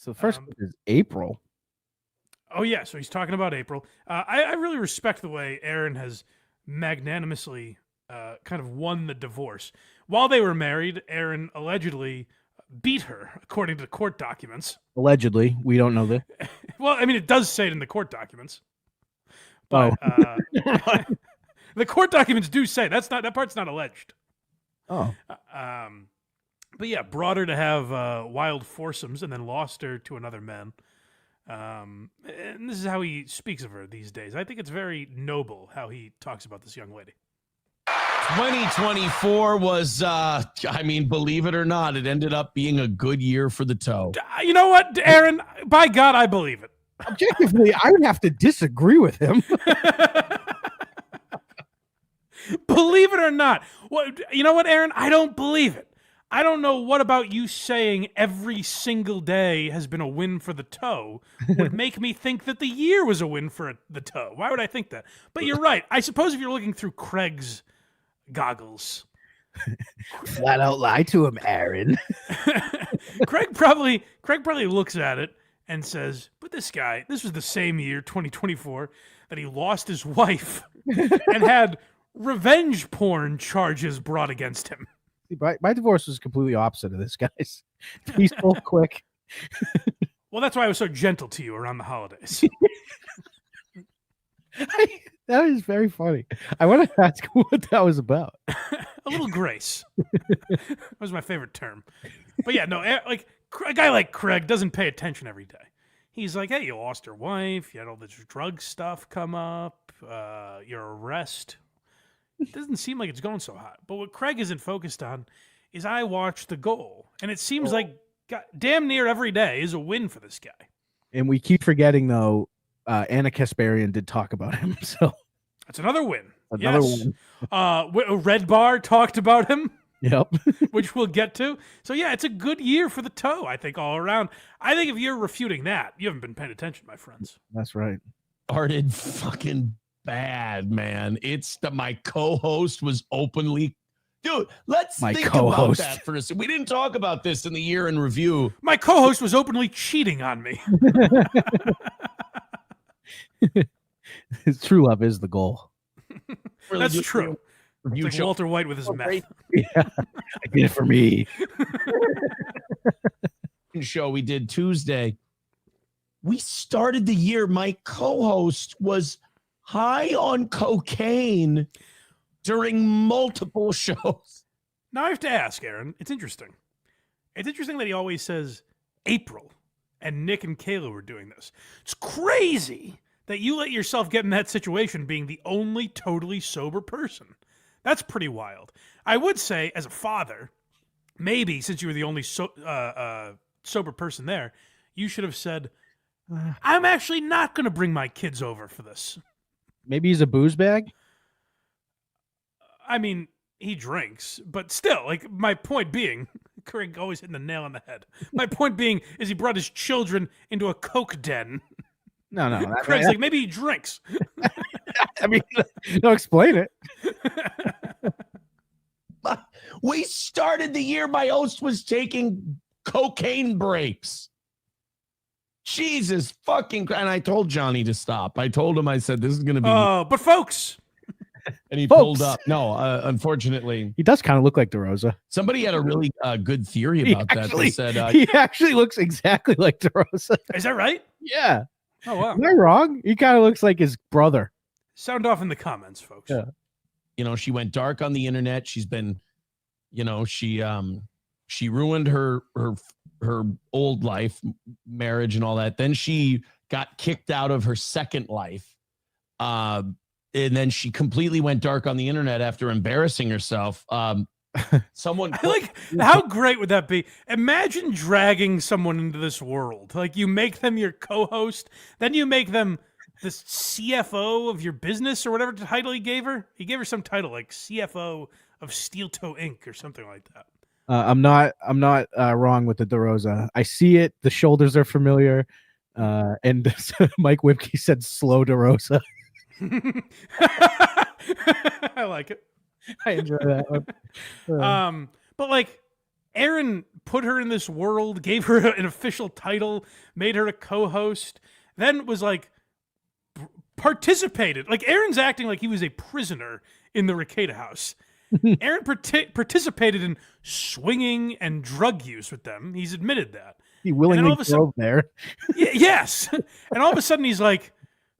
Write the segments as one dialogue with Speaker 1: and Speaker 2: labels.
Speaker 1: So the first is April.
Speaker 2: Oh, yeah. So he's talking about April. I really respect the way Aaron has magnanimously kind of won the divorce. While they were married, Aaron allegedly beat her, according to the court documents.
Speaker 1: Allegedly. We don't know this.
Speaker 2: Well, I mean, it does say it in the court documents. But the court documents do say that part's not alleged.
Speaker 1: Oh.
Speaker 2: But yeah, brought her to have wild foursomes and then lost her to another man. And this is how he speaks of her these days. I think it's very noble how he talks about this young lady.
Speaker 3: 2024 was, believe it or not, it ended up being a good year for the toe.
Speaker 2: You know what, Aaron? By God, I believe it.
Speaker 1: Objectively, I would have to disagree with him.
Speaker 2: Believe it or not. Well, you know what, Aaron? I don't believe it. I don't know what about you saying every single day has been a win for the toe would make me think that the year was a win for the toe. Why would I think that? But you're right. I suppose if you're looking through Craig's goggles.
Speaker 1: Flat out lie to him, Aaron.
Speaker 2: Craig probably looks at it and says, but this was the same year, 2024, that he lost his wife and had revenge porn charges brought against him.
Speaker 1: My divorce was completely opposite of this guy's. Peaceful, quick.
Speaker 2: Well, that's why I was so gentle to you around the holidays.
Speaker 1: That is very funny. I want to ask what that was about.
Speaker 2: A little grace. That was my favorite term. But yeah, no, like a guy like Craig doesn't pay attention every day. He's like, hey, you lost your wife. You had all this drug stuff come up. Your arrest. It doesn't seem like it's going so hot. But what Craig isn't focused on is I watched the goal. And it seems like damn near every day is a win for this guy.
Speaker 1: And we keep forgetting, though, Anna Kasparian did talk about him. So
Speaker 2: that's another win.
Speaker 1: Another win.
Speaker 2: Redbar talked about him.
Speaker 1: Yep.
Speaker 2: Which we'll get to. So, yeah, it's a good year for the toe, I think, all around. I think if you're refuting that, you haven't been paying attention, my friends.
Speaker 1: That's right.
Speaker 3: Started fucking bad, man. It's that my co-host was openly... Dude, let's think about that for a second. We didn't talk about this in the year in review.
Speaker 2: My co-host was openly cheating on me.
Speaker 1: His true love is the goal.
Speaker 2: That's true. It's like Walter White with his meth.
Speaker 1: Yeah, I did it for me.
Speaker 3: Show we did Tuesday. We started the year. My co-host was high on cocaine during multiple shows.
Speaker 2: Now I have to ask, Aaron. It's interesting. It's interesting that he always says April, and Nick and Kayla were doing this. It's crazy that you let yourself get in that situation being the only totally sober person. That's pretty wild. I would say, as a father, maybe since you were the only sober person there, you should have said, I'm actually not going to bring my kids over for this.
Speaker 1: Maybe he's a booze bag?
Speaker 2: I mean, he drinks, but still, like, my point being, Craig always hitting the nail on the head. My point being is he brought his children into a coke den.
Speaker 1: No.
Speaker 2: Craig's like, maybe he drinks.
Speaker 1: I mean, don't explain it.
Speaker 3: We started the year, my host was taking cocaine breaks. Jesus fucking... And I told Johnny to stop. I told him, I said, this is going to be...
Speaker 2: Oh, but folks...
Speaker 3: And he pulled up. No, unfortunately.
Speaker 1: He does kind of look like DeRosa.
Speaker 3: Somebody had a really good theory about that. They said...
Speaker 1: he actually looks exactly like DeRosa.
Speaker 2: Is that right?
Speaker 1: Yeah.
Speaker 2: Oh, wow.
Speaker 1: Am I wrong? He kind of looks like his brother.
Speaker 2: Sound off in the comments, folks.
Speaker 1: Yeah.
Speaker 3: You know, she went dark on the internet. She's been, you know, she ruined her old life, marriage and all that. Then she got kicked out of her second life. And then she completely went dark on the internet after embarrassing herself. Someone
Speaker 2: how great would that be? Imagine dragging someone into this world. Like, you make them your co-host, then you make them the CFO of your business or whatever title he gave her. He gave her some title like CFO of Steel Toe Inc. or something like that.
Speaker 1: I'm not wrong with the DeRosa. I see it. The shoulders are familiar. And Mike Wipke said slow DeRosa.
Speaker 2: I like it.
Speaker 1: I enjoy that one.
Speaker 2: But like, Aaron put her in this world, gave her an official title, made her a co-host, then was like participated. Like Aaron's acting like he was a prisoner in the Rekieta house. Aaron participated in swinging and drug use with them. He's admitted that.
Speaker 1: He willingly drove there.
Speaker 2: Yes. And all of a sudden he's like,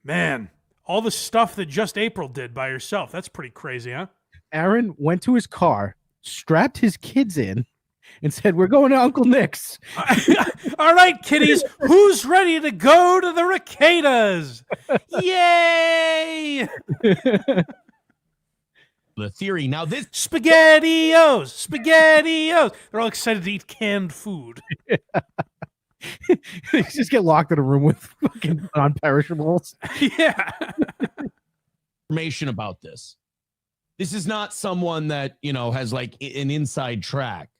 Speaker 2: man, all the stuff that just April did by herself. That's pretty crazy, huh?
Speaker 1: Aaron went to his car, strapped his kids in, and said, we're going to Uncle Nick's.
Speaker 2: All right, kiddies, who's ready to go to the Requetas? Yay!
Speaker 3: The theory. Now this
Speaker 2: SpaghettiOs. They're all excited to eat canned food.
Speaker 1: They just get locked in a room with fucking non-perishables.
Speaker 2: Yeah.
Speaker 3: information about this. This is not someone that, you know, has like an inside track.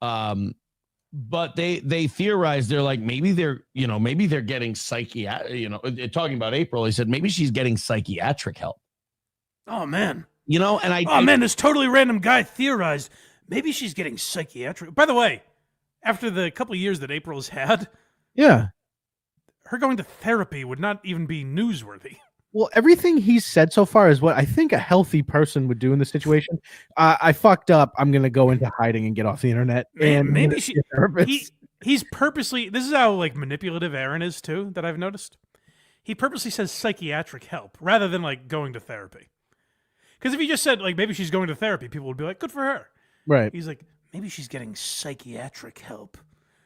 Speaker 3: But they theorize, they're like, maybe they're getting psychiatric, talking about April, they said maybe she's getting psychiatric help.
Speaker 2: Oh man.
Speaker 3: And
Speaker 2: this totally random guy theorized maybe she's getting psychiatric. By the way, after the couple of years that April's had,
Speaker 1: yeah,
Speaker 2: her going to therapy would not even be newsworthy.
Speaker 1: Well, everything he's said so far is what I think a healthy person would do in this situation. I fucked up. I'm going to go into hiding and get off the internet. And
Speaker 2: maybe he's purposely, this is how like manipulative Aaron is too, that I've noticed. He purposely says psychiatric help rather than like going to therapy. Because if he just said like maybe she's going to therapy, people would be like, good for her.
Speaker 1: Right.
Speaker 2: He's like, maybe she's getting psychiatric help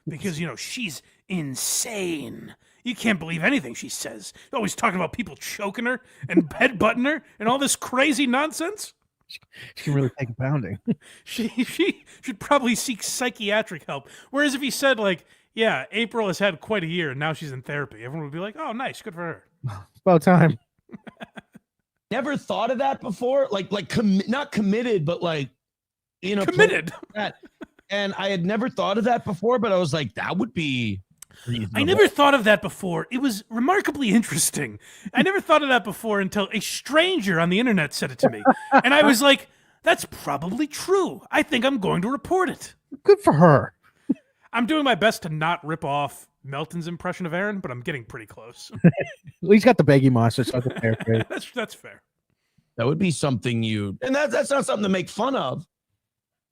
Speaker 2: because, she's insane. You can't believe anything she says. Always talking about people choking her and headbutting her and all this crazy nonsense.
Speaker 1: She can really take a pounding.
Speaker 2: She should probably seek psychiatric help. Whereas if he said like, yeah, April has had quite a year and now she's in therapy, everyone would be like, oh, nice, good for her.
Speaker 1: It's about time.
Speaker 3: Never thought of that before. Not committed, but like,
Speaker 2: committed.
Speaker 3: And I had never thought of that before, but I was like, that would be reasonable.
Speaker 2: I never thought of that before. It was remarkably interesting. I never thought of that before until a stranger on the internet said it to me. And I was like, that's probably true. I think I'm going to report it.
Speaker 1: Good for her.
Speaker 2: I'm doing my best to not rip off Melton's impression of Aaron, but I'm getting pretty close.
Speaker 1: Well, he's got the Beggy Monster, so that's fair.
Speaker 2: That's fair.
Speaker 3: That would be something and that's not something to make fun of.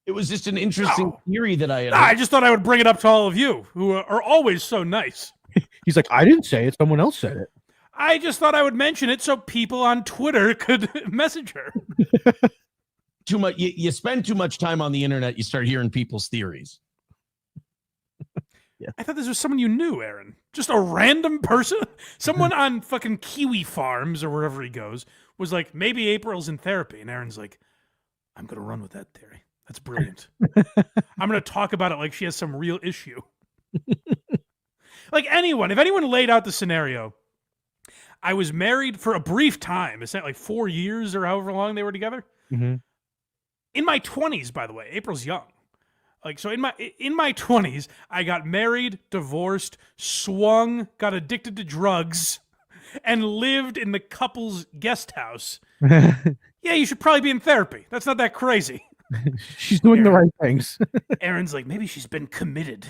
Speaker 3: It was just an interesting theory that I had.
Speaker 2: I just thought I would bring it up to all of you who are always so nice.
Speaker 1: He's like, I didn't say it. Someone else said it.
Speaker 2: I just thought I would mention it so people on Twitter could message her.
Speaker 3: Too much. You spend too much time on the internet, you start hearing people's theories.
Speaker 2: Yeah. I thought this was someone you knew, Aaron. Just a random person? Someone on fucking Kiwi Farms or wherever he goes was like, maybe April's in therapy. And Aaron's like, I'm going to run with that theory. That's brilliant. I'm going to talk about it like she has some real issue. Like if anyone laid out the scenario, I was married for a brief time. Is that like 4 years or however long they were together?
Speaker 1: Mm-hmm.
Speaker 2: In my 20s, by the way. April's young. Like, so in my 20s, I got married, divorced, swung, got addicted to drugs, and lived in the couple's guest house. Yeah, you should probably be in therapy. That's not that crazy.
Speaker 1: She's doing the right things.
Speaker 2: Aaron's like, maybe she's been committed.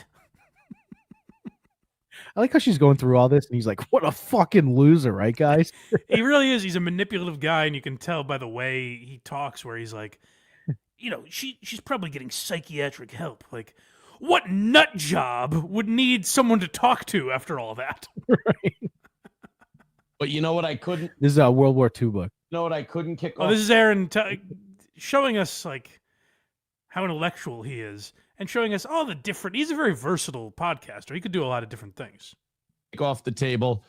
Speaker 1: I like how she's going through all this, and he's like, what a fucking loser, right, guys?
Speaker 2: He really is. He's a manipulative guy, and you can tell by the way he talks where he's like, she's probably getting psychiatric help. Like, what nut job would need someone to talk to after all that?
Speaker 1: Right.
Speaker 3: But you know what I couldn't?
Speaker 1: This is a World War II book.
Speaker 3: You know what I couldn't kick off?
Speaker 2: Oh, this is Aaron showing us like how intellectual he is and showing us all the different. He's a very versatile podcaster. He could do a lot of different things.
Speaker 3: Kick off the table.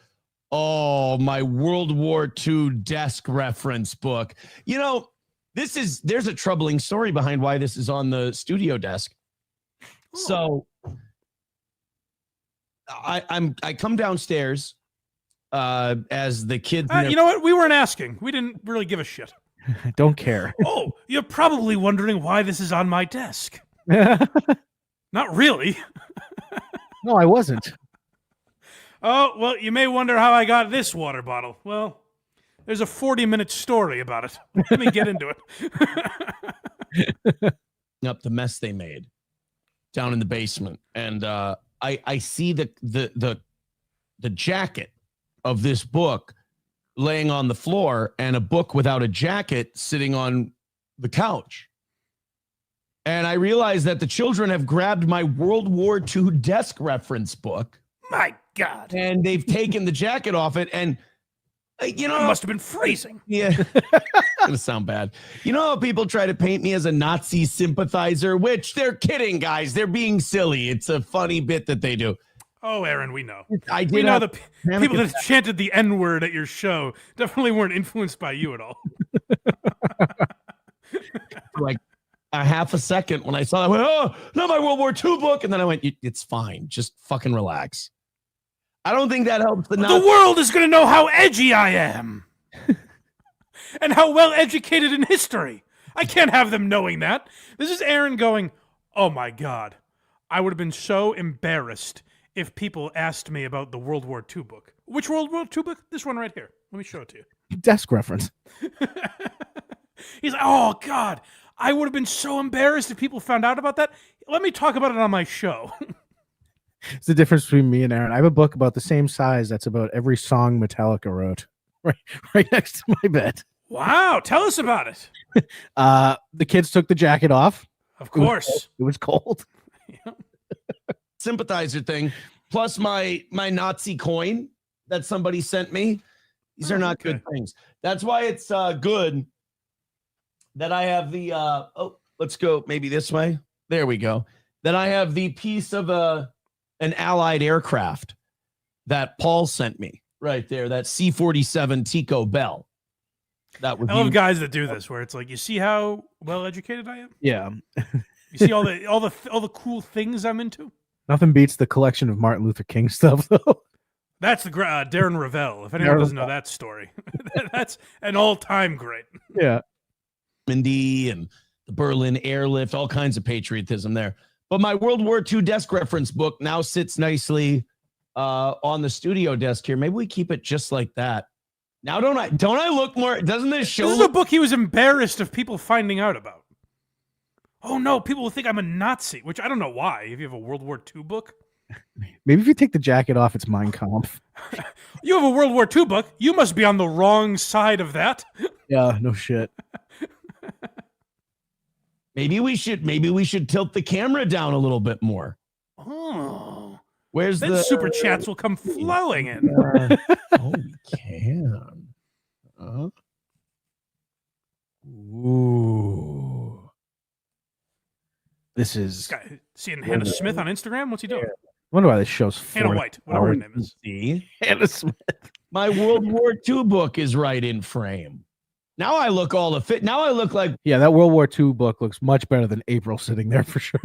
Speaker 3: Oh, my World War II desk reference book. There's a troubling story behind why this is on the studio desk. Oh. So I come downstairs as the kids.
Speaker 2: You know what? We weren't asking. We didn't really give a shit.
Speaker 1: I don't care.
Speaker 2: Oh, you're probably wondering why this is on my desk. Not really.
Speaker 1: No, I wasn't.
Speaker 2: Oh, well, you may wonder how I got this water bottle. Well, there's a 40-minute story about it. Let me get into it.
Speaker 3: Up the mess they made. down in the basement, and I see the jacket of this book laying on the floor, and a book without a jacket sitting on the couch. And I realized that the children have grabbed my World War II desk reference book.
Speaker 2: My God.
Speaker 3: And they've taken the jacket off it. And, you know,
Speaker 2: It must have been freezing.
Speaker 3: yeah, it's going to sound bad. You know how people try to paint me as a Nazi sympathizer, which they're kidding, guys. They're being silly. It's a funny bit that they do.
Speaker 2: Oh, Aaron, we know.
Speaker 3: I did
Speaker 2: We know
Speaker 3: have
Speaker 2: the people that chanted the N-word at your show definitely weren't influenced by you at all.
Speaker 3: like a half a second when I saw that. I went, oh, not my World War II book. And then I went, it's fine. Just fucking relax. I don't think that helps.
Speaker 2: The world is going to know how edgy I am. And how well educated in history. I can't have them knowing that. This is Aaron going, oh my God. I would have been so embarrassed if people asked me about the World War II book. Which World War II book? This one right here. Let me show it to you.
Speaker 1: Desk reference.
Speaker 2: He's like, oh God, I would have been so embarrassed if people found out about that. Let me talk about it on my show.
Speaker 1: It's the difference between me and Aaron. I have a book about the same size that's about every song Metallica wrote, right next to my bed.
Speaker 2: Wow, tell us about it.
Speaker 1: The kids took the jacket off.
Speaker 2: Of course.
Speaker 1: It was cold.
Speaker 2: Yeah.
Speaker 3: Sympathizer thing, plus my Nazi coin that somebody sent me. These are not good things. That's why it's good that I have the let's go maybe this way. There we go. That I have the piece of an Allied aircraft that Paul sent me right there. That C-47 Tico Bell. That was.
Speaker 2: I love guys that do this, where it's like, you see how well educated I am.
Speaker 1: Yeah.
Speaker 2: You see all the cool things I'm into.
Speaker 1: Nothing beats the collection of Martin Luther King stuff, though.
Speaker 2: That's the Darren Ravel. If anyone doesn't know that story, that's an all-time great.
Speaker 1: Yeah.
Speaker 3: Mindy and the Berlin airlift, all kinds of patriotism there. But my World War II desk reference book now sits nicely on the studio desk here. Maybe we keep it just like that. Now, don't I look more? Doesn't this show?
Speaker 2: This is a book he was embarrassed of people finding out about. Oh no, people will think I'm a Nazi, which I don't know why. If you have a World War II book,
Speaker 1: maybe if you take the jacket off, it's Mein Kampf.
Speaker 2: You have a World War II book. You must be on the wrong side of that.
Speaker 1: Yeah, no shit.
Speaker 3: Maybe we should tilt the camera down a little bit more.
Speaker 2: Oh,
Speaker 3: where's
Speaker 2: then
Speaker 3: the
Speaker 2: super chats will come flowing in.
Speaker 3: Oh, we can.
Speaker 1: Ooh. This is.
Speaker 2: Guy, seeing Hannah Smith on Instagram? What's he doing?
Speaker 1: I wonder why this show's
Speaker 2: Hannah White, whatever her name is.
Speaker 3: See?
Speaker 1: Hannah Smith.
Speaker 3: My World War II book is right in frame. Now I look all the fit. Now I look like.
Speaker 1: Yeah, that World War II book looks much better than April sitting there for sure.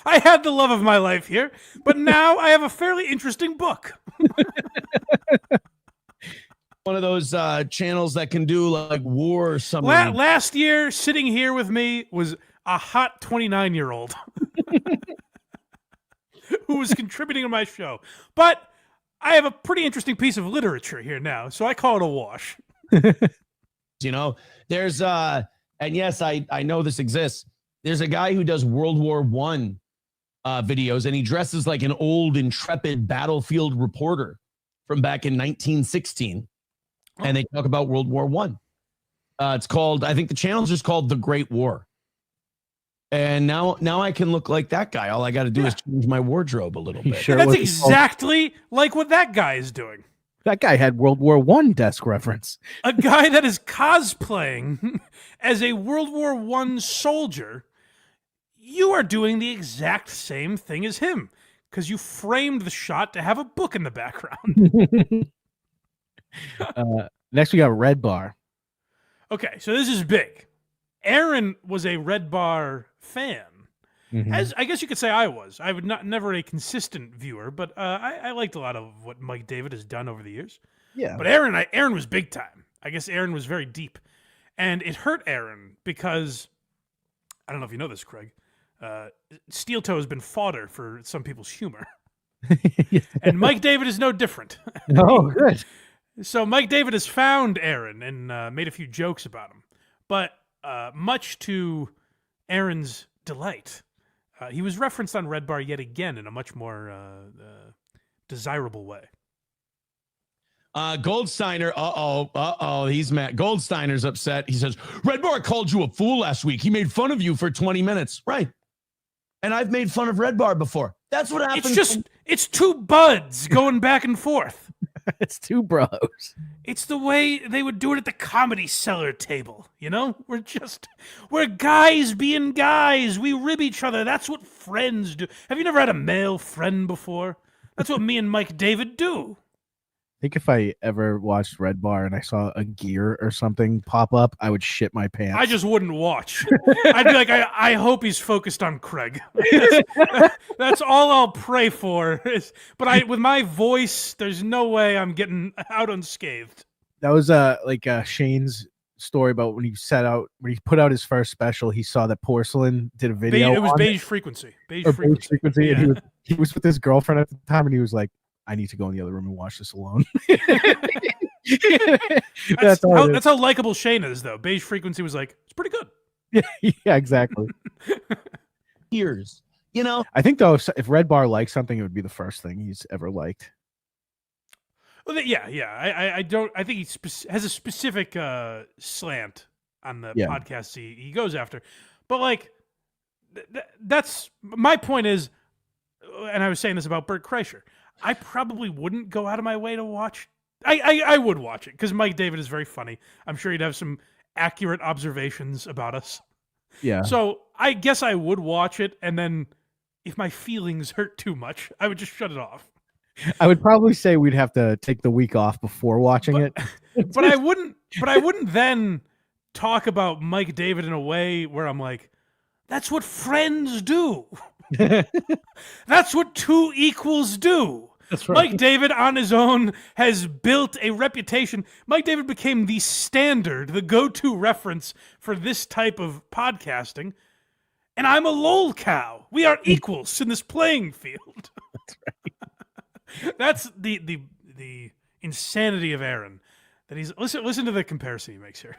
Speaker 2: I had the love of my life here, but now I have a fairly interesting book.
Speaker 3: One of those channels that can do like war summary.
Speaker 2: Last year, sitting here with me was a hot 29-year-old who was contributing to my show. But I have a pretty interesting piece of literature here now, so I call it a wash.
Speaker 3: You know, there's and yes, I know this exists. There's a guy who does World War I videos, and he dresses like an old, intrepid battlefield reporter from back in 1916. And they talk about World War I. It's called, I think the channel's just called The Great War. And now I can look like that guy. All I got to do is change my wardrobe a little bit.
Speaker 1: Sure
Speaker 2: that's exactly like what that guy is doing.
Speaker 1: That guy had World War I desk reference.
Speaker 2: A guy that is cosplaying as a World War I soldier. You are doing the exact same thing as him because you framed the shot to have a book in the background.
Speaker 1: Next, we got Redbar.
Speaker 2: Okay, so this is big. Aaron was a Redbar fan.
Speaker 1: Mm-hmm.
Speaker 2: As I guess you could say I was. I would never a consistent viewer, but I liked a lot of what Mike David has done over the years.
Speaker 1: Yeah.
Speaker 2: But Aaron was big time. I guess Aaron was very deep. And it hurt Aaron because, I don't know if you know this, Craig, Steel Toe has been fodder for some people's humor. And Mike David is no different.
Speaker 1: Oh, good.
Speaker 2: So Mike David has found Aaron and made a few jokes about him. But much to Aaron's delight. He was referenced on Red Bar yet again in a much more desirable way.
Speaker 3: Goldsteiner, he's mad. Goldsteiner's upset. He says, Red Bar called you a fool last week. He made fun of you for 20 minutes. Right. And I've made fun of Red Bar before. That's what happens.
Speaker 2: It's two buds going back and forth.
Speaker 1: It's two bros.
Speaker 2: It's the way they would do it at the Comedy Cellar table, you know? We're guys being guys. We rib each other. That's what friends do. Have you never had a male friend before? That's what me and Mike David do.
Speaker 1: I think if I ever watched Red Bar and I saw a gear or something pop up, I would shit my pants.
Speaker 2: I just wouldn't watch. I'd be like, I hope he's focused on Craig. That's all I'll pray for. But with my voice, there's no way I'm getting out unscathed.
Speaker 1: That was Shane's story about when he put out his first special. He saw that Porcelain did a video.
Speaker 2: It was Beige Frequency. Beige Frequency.
Speaker 1: Yeah. And he was with his girlfriend at the time, and he was like, I need to go in the other room and watch this alone.
Speaker 2: That's how likable Shane is, though. Beige Frequency was like, it's pretty good.
Speaker 1: Yeah, exactly.
Speaker 3: Years, you know.
Speaker 1: I think though, if Red Bar liked something, it would be the first thing he's ever liked.
Speaker 2: Well, yeah. I don't. I think he has a specific slant on the podcasts he goes after, but like, that's my point is, and I was saying this about Bert Kreischer. I probably wouldn't go out of my way to watch. I would watch it because Mike David is very funny. I'm sure he'd have some accurate observations about us.
Speaker 1: Yeah.
Speaker 2: So I guess I would watch it, and then if my feelings hurt too much, I would just shut it off.
Speaker 1: I would probably say we'd have to take the week off before watching it.
Speaker 2: But I wouldn't then talk about Mike David in a way where I'm like, that's what friends do. That's what two equals do.
Speaker 1: That's right.
Speaker 2: Mike David on his own has built a reputation. Mike David became the standard, the go-to reference for this type of podcasting. And I'm a lol cow. We are equals in this playing field.
Speaker 1: That's right.
Speaker 2: That's the insanity of Aaron. That he's listen to the comparison he makes here.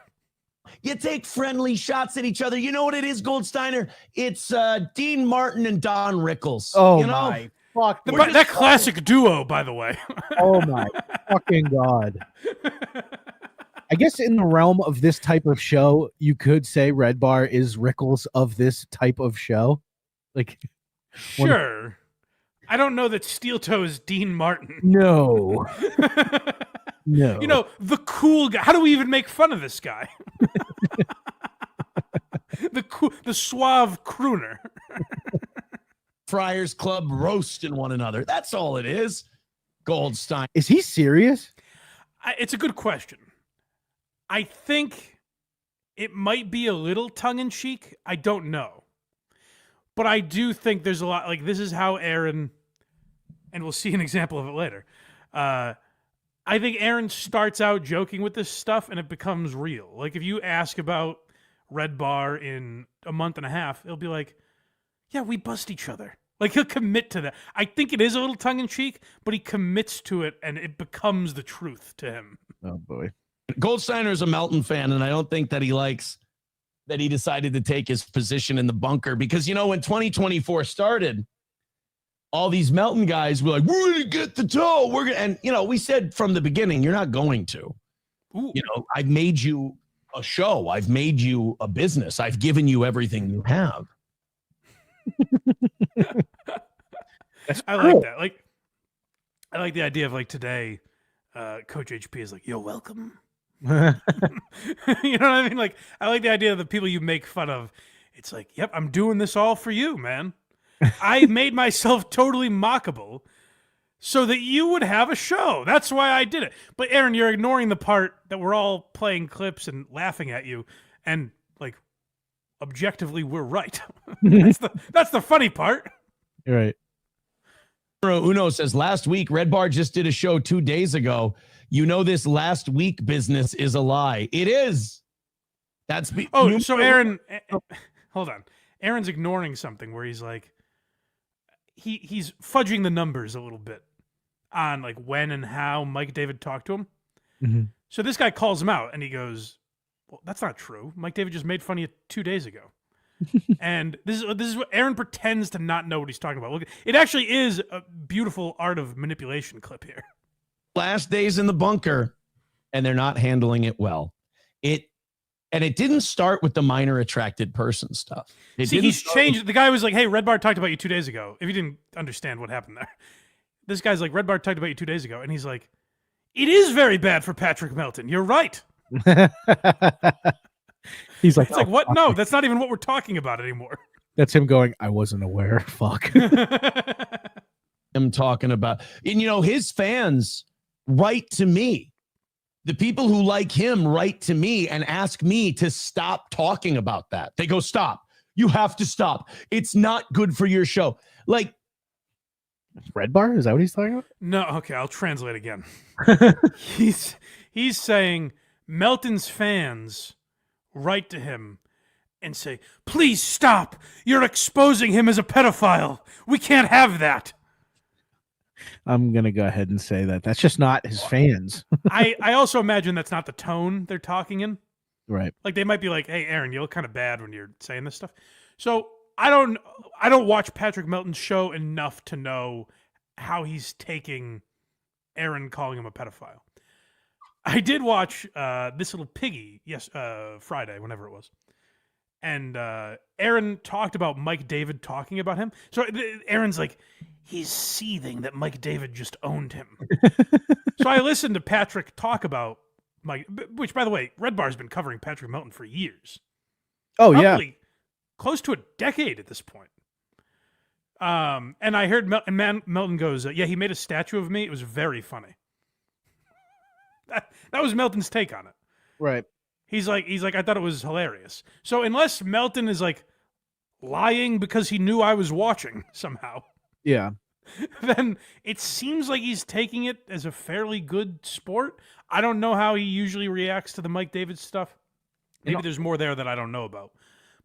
Speaker 3: You take friendly shots at each other. You know what it is, Goldsteiner? It's Dean Martin and Don Rickles.
Speaker 1: Oh,
Speaker 3: you know?
Speaker 1: my fuck.
Speaker 2: That classic duo, by the way.
Speaker 1: Oh, my fucking God. I guess in the realm of this type of show, you could say Red Bar is Rickles of this type of show. Like,
Speaker 2: sure. I don't know that Steel Toe is Dean Martin.
Speaker 1: No. No.
Speaker 2: You know, the cool guy. How do we even make fun of this guy? the suave crooner.
Speaker 3: Friars Club roasting one another. That's all it is. Goldstein.
Speaker 1: Is he serious?
Speaker 2: It's a good question. I think it might be a little tongue-in-cheek. I don't know. But I do think there's a lot, like, this is how Aaron, and we'll see an example of it later. I think Aaron starts out joking with this stuff and it becomes real. Like, if you ask about Red Bar in a month and a half, it'll be like, yeah, we bust each other. Like, he'll commit to that. I think it is a little tongue-in-cheek, but he commits to it and it becomes the truth to him.
Speaker 1: Oh, boy.
Speaker 3: Goldsteiner is a Melton fan, and I don't think that he likes that he decided to take his position in the bunker because, you know, when 2024 started, all these Melton guys were like, we're going to get the toe. And, you know, we said from the beginning, you're not going to.
Speaker 2: Ooh.
Speaker 3: You know, I've made you a show. I've made you a business. I've given you everything you have.
Speaker 2: I like that. Like, I like the idea of, like, today, Coach HP is like, you're welcome. You know what I mean? Like, I like the idea of the people you make fun of. It's like, yep, I'm doing this all for you, man. I made myself totally mockable so that you would have a show. That's why I did it. But Aaron, you're ignoring the part that we're all playing clips and laughing at you. And, like, objectively, we're right. That's the funny part.
Speaker 1: You're right.
Speaker 3: Uno says, last week, Red Bar just did a show 2 days ago. You know, this last week business is a lie. It is. That's
Speaker 2: so Aaron, hold on. Aaron's ignoring something where he's like, he's fudging the numbers a little bit on, like, when and how Mike David talked to him.
Speaker 1: Mm-hmm.
Speaker 2: So this guy calls him out and he goes, well, that's not true. Mike David just made fun of you 2 days ago. And this is what Aaron pretends to not know what he's talking about. Look, it actually is a beautiful art of manipulation clip here.
Speaker 3: Last days in the bunker, and they're not handling it well. It didn't start with the minor attracted person stuff.
Speaker 2: He's changed. The guy was like, "Hey, Redbar talked about you 2 days ago." If you didn't understand what happened there, this guy's like, "Redbar talked about you 2 days ago," and he's like, "It is very bad for Patrick Melton. You're right."
Speaker 1: He's like,
Speaker 2: it's like, what? No, that's not even what we're talking about anymore.
Speaker 1: That's him going, I wasn't aware. Fuck.
Speaker 3: I'm talking about, and his fans write to me. The people who like him write to me and ask me to stop talking about that. They go, stop. You have to stop. It's not good for your show. Like,
Speaker 1: Redbar? Is that what he's talking about?
Speaker 2: No, okay, I'll translate again. He's saying Melton's fans write to him and say, please stop. You're exposing him as a pedophile. We can't have that.
Speaker 1: I'm going to go ahead and say that. That's just not his fans.
Speaker 2: I also imagine that's not the tone they're talking in.
Speaker 1: Right.
Speaker 2: Like they might be like, hey, Aaron, you look kind of bad when you're saying this stuff. So I don't watch Patrick Melton's show enough to know how he's taking Aaron calling him a pedophile. I did watch This Little Piggy Friday, whenever it was. And Aaron talked about Mike David talking about him. So Aaron's like, he's seething that Mike David just owned him. So I listened to Patrick talk about Mike, which, by the way, Redbar's been covering Patrick Melton for years.
Speaker 1: Oh,
Speaker 2: Probably
Speaker 1: yeah.
Speaker 2: Close to a decade at this point. And I heard Melton goes, yeah, he made a statue of me. It was very funny. That was Melton's take on it.
Speaker 1: Right.
Speaker 2: He's like, I thought it was hilarious. So unless Melton is like lying because he knew I was watching somehow,
Speaker 1: yeah,
Speaker 2: then it seems like he's taking it as a fairly good sport. I don't know how he usually reacts to the Mike David stuff. Maybe there's more there that I don't know about.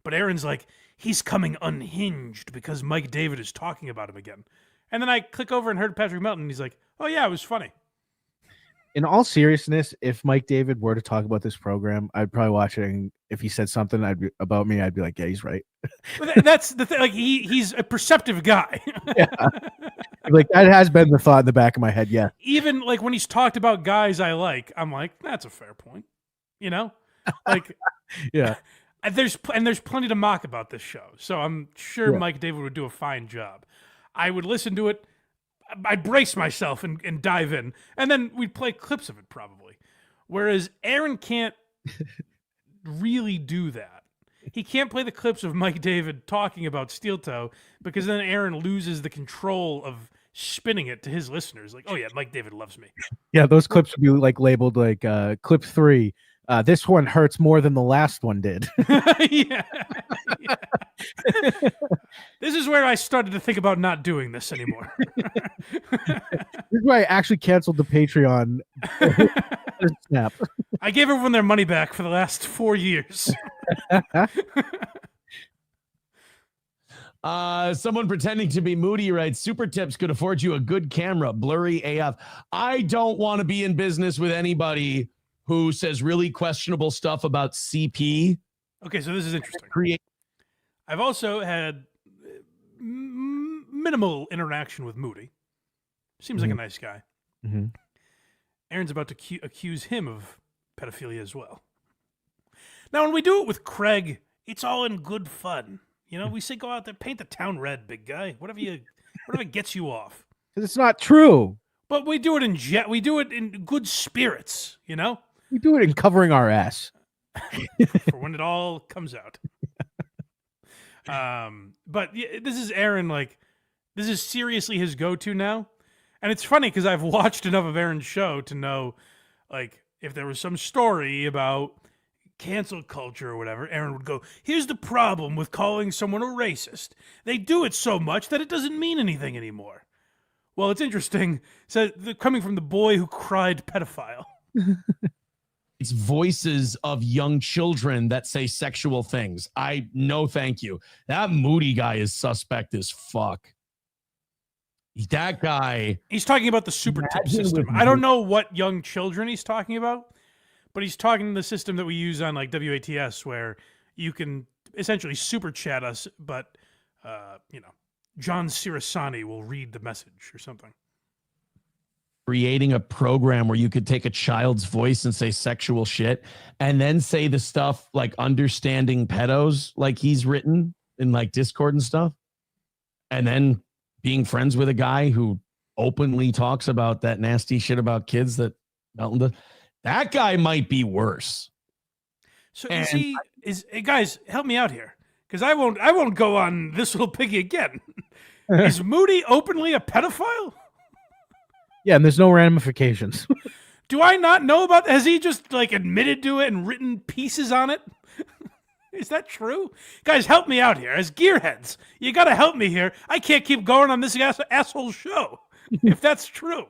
Speaker 2: But Aaron's like, he's coming unhinged because Mike David is talking about him again. And then I click over and heard Patrick Melton, and he's like, oh yeah, it was funny.
Speaker 1: In all seriousness, if Mike David were to talk about this program, I'd probably watch it. And if he said something about me, I'd be like, yeah, he's right.
Speaker 2: That's the thing. Like he's a perceptive guy.
Speaker 1: Yeah. Like that has been the thought in the back of my head. Yeah.
Speaker 2: Even like when he's talked about guys I like, I'm like, that's a fair point. You know, like,
Speaker 1: yeah.
Speaker 2: There's plenty to mock about this show. So I'm sure Mike David would do a fine job. I would listen to it. I'd brace myself and dive in. And then we'd play clips of it probably. Whereas Aaron can't really do that. He can't play the clips of Mike David talking about Steel Toe because then Aaron loses the control of spinning it to his listeners. Like, oh yeah, Mike David loves me. Yeah,
Speaker 1: those clips would be like labeled like clip 3. This one hurts more than the last one did.
Speaker 2: Yeah. This is where I started to think about not doing this anymore.
Speaker 1: This is why I actually canceled the Patreon. Snap.
Speaker 2: I gave everyone their money back for the last 4 years.
Speaker 3: Someone pretending to be Moody writes, Super Tips could afford you a good camera, blurry AF. I don't want to be in business with anybody who says really questionable stuff about CP.
Speaker 2: Okay, so this is interesting. I've also had minimal interaction with Moody. Seems like a nice guy.
Speaker 1: Mm-hmm.
Speaker 2: Aaron's about to accuse him of pedophilia as well. Now, when we do it with Craig, it's all in good fun. You know, we say go out there, paint the town red, big guy. Whatever gets you off.
Speaker 1: Because it's not true.
Speaker 2: But we do it we do it in good spirits, you know?
Speaker 1: We do it in covering our ass.
Speaker 2: For when it all comes out. But yeah, this is Aaron, like, this is seriously his go-to now. And it's funny because I've watched enough of Aaron's show to know, like, if there was some story about cancel culture or whatever, Aaron would go, here's the problem with calling someone a racist. They do it so much that it doesn't mean anything anymore. Well, it's interesting. So coming from the boy who cried pedophile.
Speaker 3: It's voices of young children that say sexual things. No, thank you. That Moody guy is suspect as fuck. That guy.
Speaker 2: He's talking about the super tip system. I don't know what young children he's talking about, but he's talking the system that we use on like WATS where you can essentially super chat us, but John Sirasani will read the message or something.
Speaker 3: Creating a program where you could take a child's voice and say sexual shit and then say the stuff like understanding pedos like he's written in like Discord and stuff, and then being friends with a guy who openly talks about that nasty shit about kids that Melton does. That guy might be worse.
Speaker 2: So guys, help me out here, because I won't go on This Little Piggy again. Is Moody openly a pedophile?
Speaker 1: Yeah, and there's no ramifications.
Speaker 2: Do I not know about? Has he just like admitted to it and written pieces on it? Is that true? Guys, help me out here. As gearheads, you got to help me here. I can't keep going on this asshole show if that's true.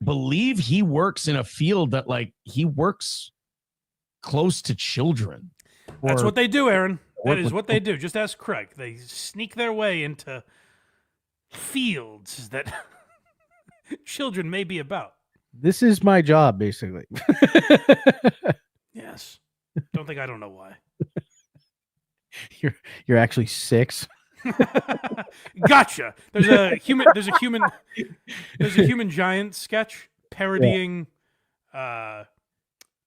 Speaker 3: Believe he works in a field that like he works close to children.
Speaker 2: That's what they do, Aaron. That is what they do. Just ask Craig. They sneak their way into fields that children may be about.
Speaker 1: This is my job, basically.
Speaker 2: Yes. I don't know why.
Speaker 1: You're actually 6.
Speaker 2: Gotcha. There's a human giant sketch parodying To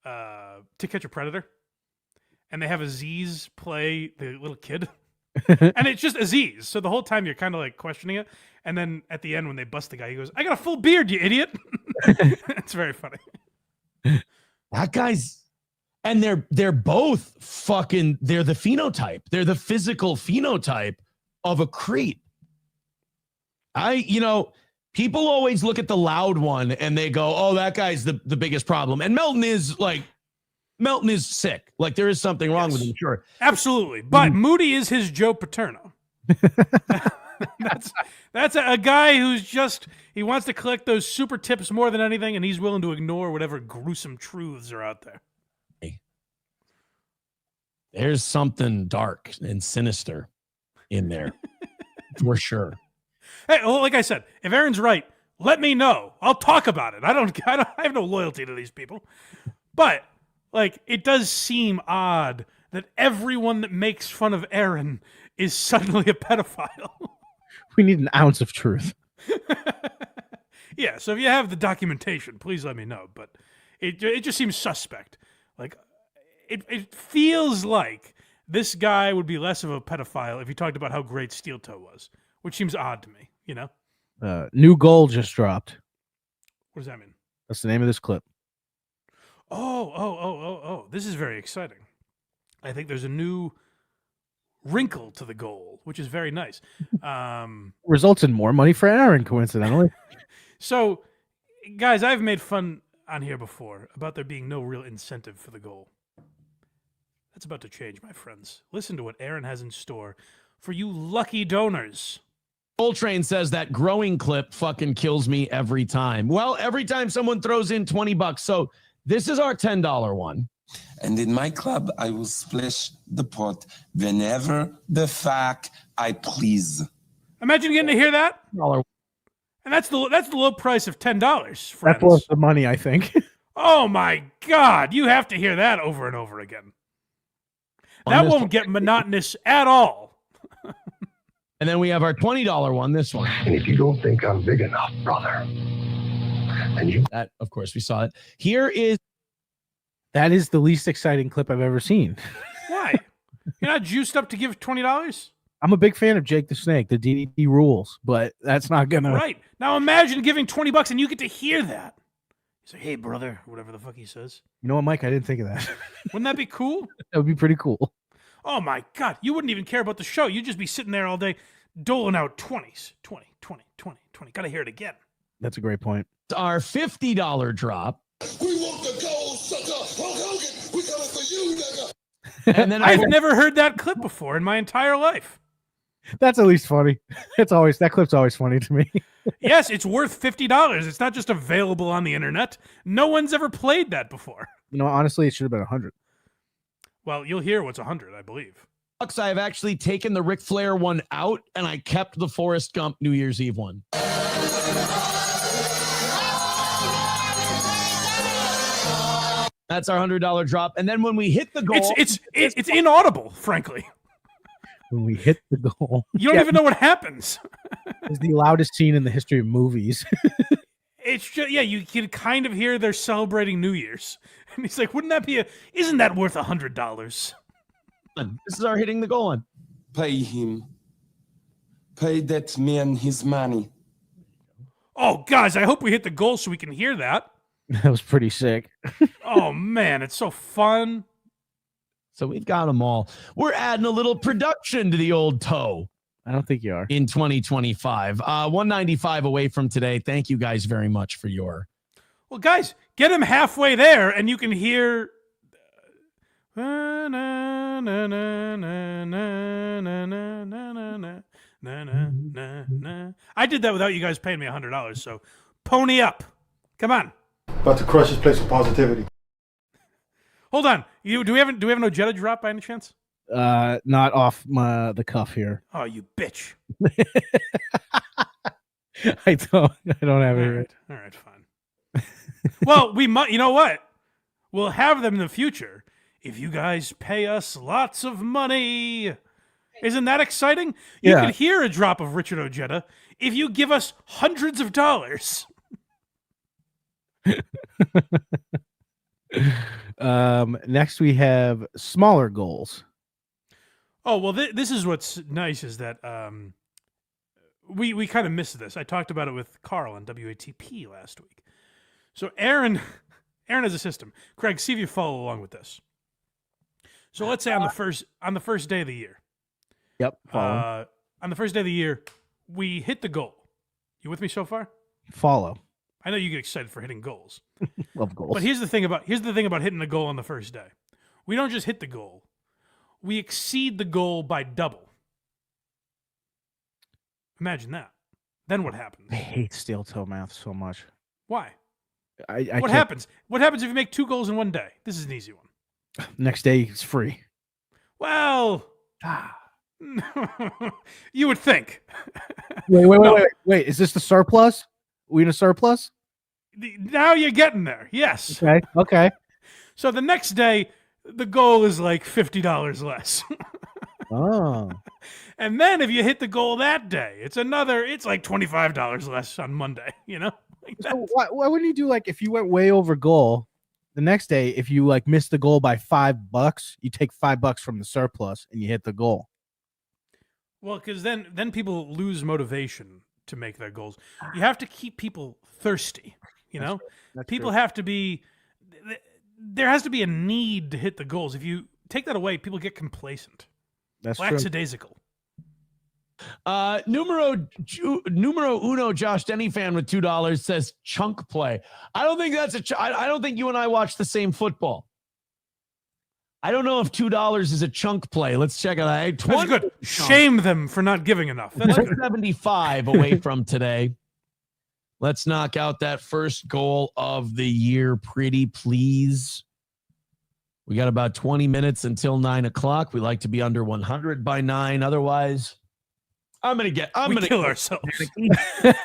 Speaker 2: Catch a Predator, and they have Aziz play the little kid. And it's just Aziz. So the whole time you're kind of like questioning it. And then at the end, when they bust the guy, he goes, "I got a full beard, you idiot." It's very funny.
Speaker 3: That guy's, and they're both fucking, they're the phenotype. They're the physical phenotype of a creep. People always look at the loud one and they go, "Oh, that guy's the biggest problem." And Melton is sick. Like there is something wrong with him, sure.
Speaker 2: Absolutely. But Moody is his Joe Paterno. That's a guy who's he wants to collect those super tips more than anything, and he's willing to ignore whatever gruesome truths are out there.
Speaker 3: There's something dark and sinister in there for sure.
Speaker 2: Hey, well, like I said, if Aaron's right, let me know. I'll talk about it. I have no loyalty to these people. But like, it does seem odd that everyone that makes fun of Aaron is suddenly a pedophile.
Speaker 1: We need an ounce of truth.
Speaker 2: Yeah, so if you have the documentation, please let me know. But it just seems suspect. Like, it feels like this guy would be less of a pedophile if he talked about how great Steel Toe was, which seems odd to me, you know?
Speaker 1: New goal just dropped.
Speaker 2: What does that mean?
Speaker 1: That's the name of this clip.
Speaker 2: Oh. This is very exciting. I think there's a new wrinkle to the goal, which is very nice.
Speaker 1: Results in more money for Aaron, coincidentally.
Speaker 2: So, guys, I've made fun on here before about there being no real incentive for the goal. That's about to change, my friends. Listen to what Aaron has in store for you lucky donors.
Speaker 3: Soul Train says that growing clip fucking kills me every time. Well, every time someone throws in $20. So this is our $10 one.
Speaker 4: And in my club, I will splash the pot whenever the fuck I please.
Speaker 2: Imagine getting to hear that. And that's the low price of $10, friends.
Speaker 1: That blows the money, I think.
Speaker 2: Oh my God. You have to hear that over and over again. That won't get monotonous at all.
Speaker 3: And then we have our $20 one, this one.
Speaker 5: And if you don't think I'm big enough, brother, then you...
Speaker 3: That, of course, we saw it. Here is...
Speaker 1: That is the least exciting clip I've ever seen.
Speaker 2: Why? You're not juiced up to give $20?
Speaker 1: I'm a big fan of Jake the Snake. The DDT rules, but that's not going to...
Speaker 2: Right. Now imagine giving $20 and you get to hear that. He's like, "Hey, brother," whatever the fuck he says.
Speaker 1: You know what, Mike? I didn't think of that.
Speaker 2: Wouldn't that be cool?
Speaker 1: That would be pretty cool.
Speaker 2: Oh, my God. You wouldn't even care about the show. You'd just be sitting there all day doling out 20s. 20. Got to hear it again.
Speaker 1: That's a great point.
Speaker 3: Our $50 drop.
Speaker 5: We want the gold, sucker. Hulk Hogan, we coming for you, nigga.
Speaker 3: And then
Speaker 2: I've never heard that clip before in my entire life.
Speaker 1: That's at least funny. That clip's always funny to me.
Speaker 2: Yes, it's worth $50. It's not just available on the internet. No one's ever played that before.
Speaker 1: You know, honestly, it should have been 100.
Speaker 2: Well, you'll hear what's 100, I believe.
Speaker 3: I have actually taken the Ric Flair one out, and I kept the Forrest Gump New Year's Eve one. That's our $100 drop. And then when we hit the goal,
Speaker 2: it's inaudible, frankly.
Speaker 1: when we hit the goal.
Speaker 2: You don't even know what happens.
Speaker 1: It's the loudest scene in the history of movies.
Speaker 2: It's just, yeah, you can kind of hear they're celebrating New Year's. And he's like, isn't that worth $100?
Speaker 3: This is our hitting the goal one.
Speaker 4: Pay him. Pay that man his money.
Speaker 2: Oh, guys, I hope we hit the goal so we can hear that.
Speaker 1: That was pretty sick.
Speaker 2: Oh, man, it's so fun.
Speaker 3: So we've got them all. We're adding a little production to the old toe
Speaker 1: I don't think you are.
Speaker 3: in 2025. 195 away from today. Thank you guys very much for your.
Speaker 2: Well, guys, get him halfway there, and you can hear. I did that without you guys paying me $100, so pony up. Come on.
Speaker 6: About to crush this place with positivity.
Speaker 2: Hold on. Do we have no Jetta drop by any chance?
Speaker 1: Not off the cuff here.
Speaker 2: Oh, you bitch.
Speaker 1: I don't have
Speaker 2: All
Speaker 1: it.
Speaker 2: right, fine. Well, we might. You know what? We'll have them in the future if you guys pay us lots of money. Isn't that exciting? You
Speaker 1: Yeah.
Speaker 2: could hear a drop of Richard Ojeda if you give us hundreds of dollars.
Speaker 1: Next we have smaller goals.
Speaker 2: Oh, well, this is what's nice is that we kind of missed this. I talked about it with Carl on WATP last week. So Aaron has a system. Craig, see if you follow along with this. So let's say on the first day of the year.
Speaker 1: Yep. Follow.
Speaker 2: On the first day of the year, we hit the goal. You with me so far?
Speaker 1: Follow.
Speaker 2: I know you get excited for hitting goals.
Speaker 1: Love goals.
Speaker 2: But here's the thing about hitting the goal on the first day. We don't just hit the goal. We exceed the goal by double. Imagine that. Then what happens?
Speaker 1: I hate steel toe math so much.
Speaker 2: Why?
Speaker 1: I
Speaker 2: What
Speaker 1: can't-
Speaker 2: happens? What happens if you make 2 goals in one day? This is an easy one.
Speaker 1: Next day it's free.
Speaker 2: Well, you would think.
Speaker 1: Wait. Is this the surplus? We in a surplus?
Speaker 2: Now you're getting there. Yes.
Speaker 1: Okay.
Speaker 2: So the next day, the goal is like $50 less.
Speaker 1: Oh.
Speaker 2: And then if you hit the goal that day, it's like $25 less on Monday, you know? Like that.
Speaker 1: So why wouldn't you do like if you went way over goal, the next day if you like missed the goal by $5, you take $5 from the surplus and you hit the goal.
Speaker 2: Well, because then people lose motivation to make their goals. You have to keep people thirsty, you know?
Speaker 1: That's
Speaker 2: People
Speaker 1: true.
Speaker 2: have to be there has to be a need to hit the goals. If you take that away, people get complacent.
Speaker 1: That's true.
Speaker 2: Lackadaisical.
Speaker 3: Numero uno, Josh Denny fan with $2 says chunk play. I don't think that's I don't think you and I watch the same football. I don't know if $2 is a chunk play. Let's check it out.
Speaker 2: That's good. Shame them for not giving enough. That's good.
Speaker 3: 175 away from today. Let's knock out that first goal of the year, pretty please. We got about 20 minutes until 9 o'clock. We like to be under 100 by 9. Otherwise,
Speaker 2: We kill ourselves.
Speaker 1: We get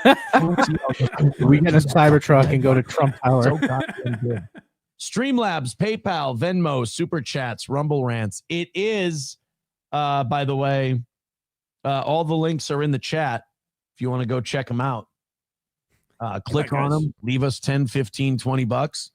Speaker 1: a Cybertruck and go to Trump Tower.
Speaker 3: So goddamn good. Streamlabs, PayPal, Venmo, Super Chats, Rumble Rants. It is, by the way, all the links are in the chat if you want to go check them out. Click on them, leave us 10, 15, 20 bucks.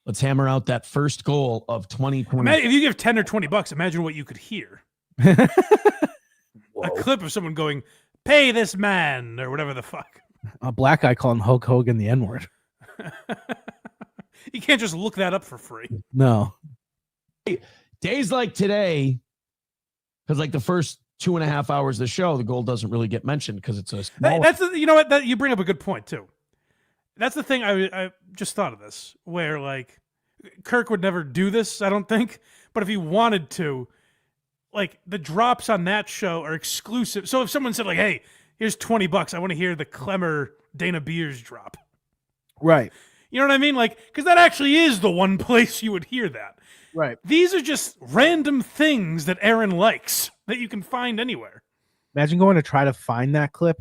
Speaker 3: Let's hammer out that first goal of 2020.
Speaker 2: If you give 10 or 20 bucks, imagine what you could hear. A clip of someone going, "Pay this man," or whatever the fuck.
Speaker 1: A black guy calling Hulk Hogan the N-word.
Speaker 2: You can't just look that up for free.
Speaker 1: No.
Speaker 3: Days like today, because like the first 2.5 hours of the show, the goal doesn't really get mentioned because it's a small.
Speaker 2: You know what? You bring up a good point too. That's the thing. I just thought of this, where like Kirk would never do this, I don't think. But if he wanted to, like the drops on that show are exclusive. So if someone said like, "Hey, here's 20 bucks. I want to hear the Clemmer Dana Beers drop."
Speaker 1: Right.
Speaker 2: You know what I mean? Like, because that actually is the one place you would hear that.
Speaker 1: Right.
Speaker 2: These are just random things that Aaron likes that you can find anywhere.
Speaker 1: Imagine going to try to find that clip.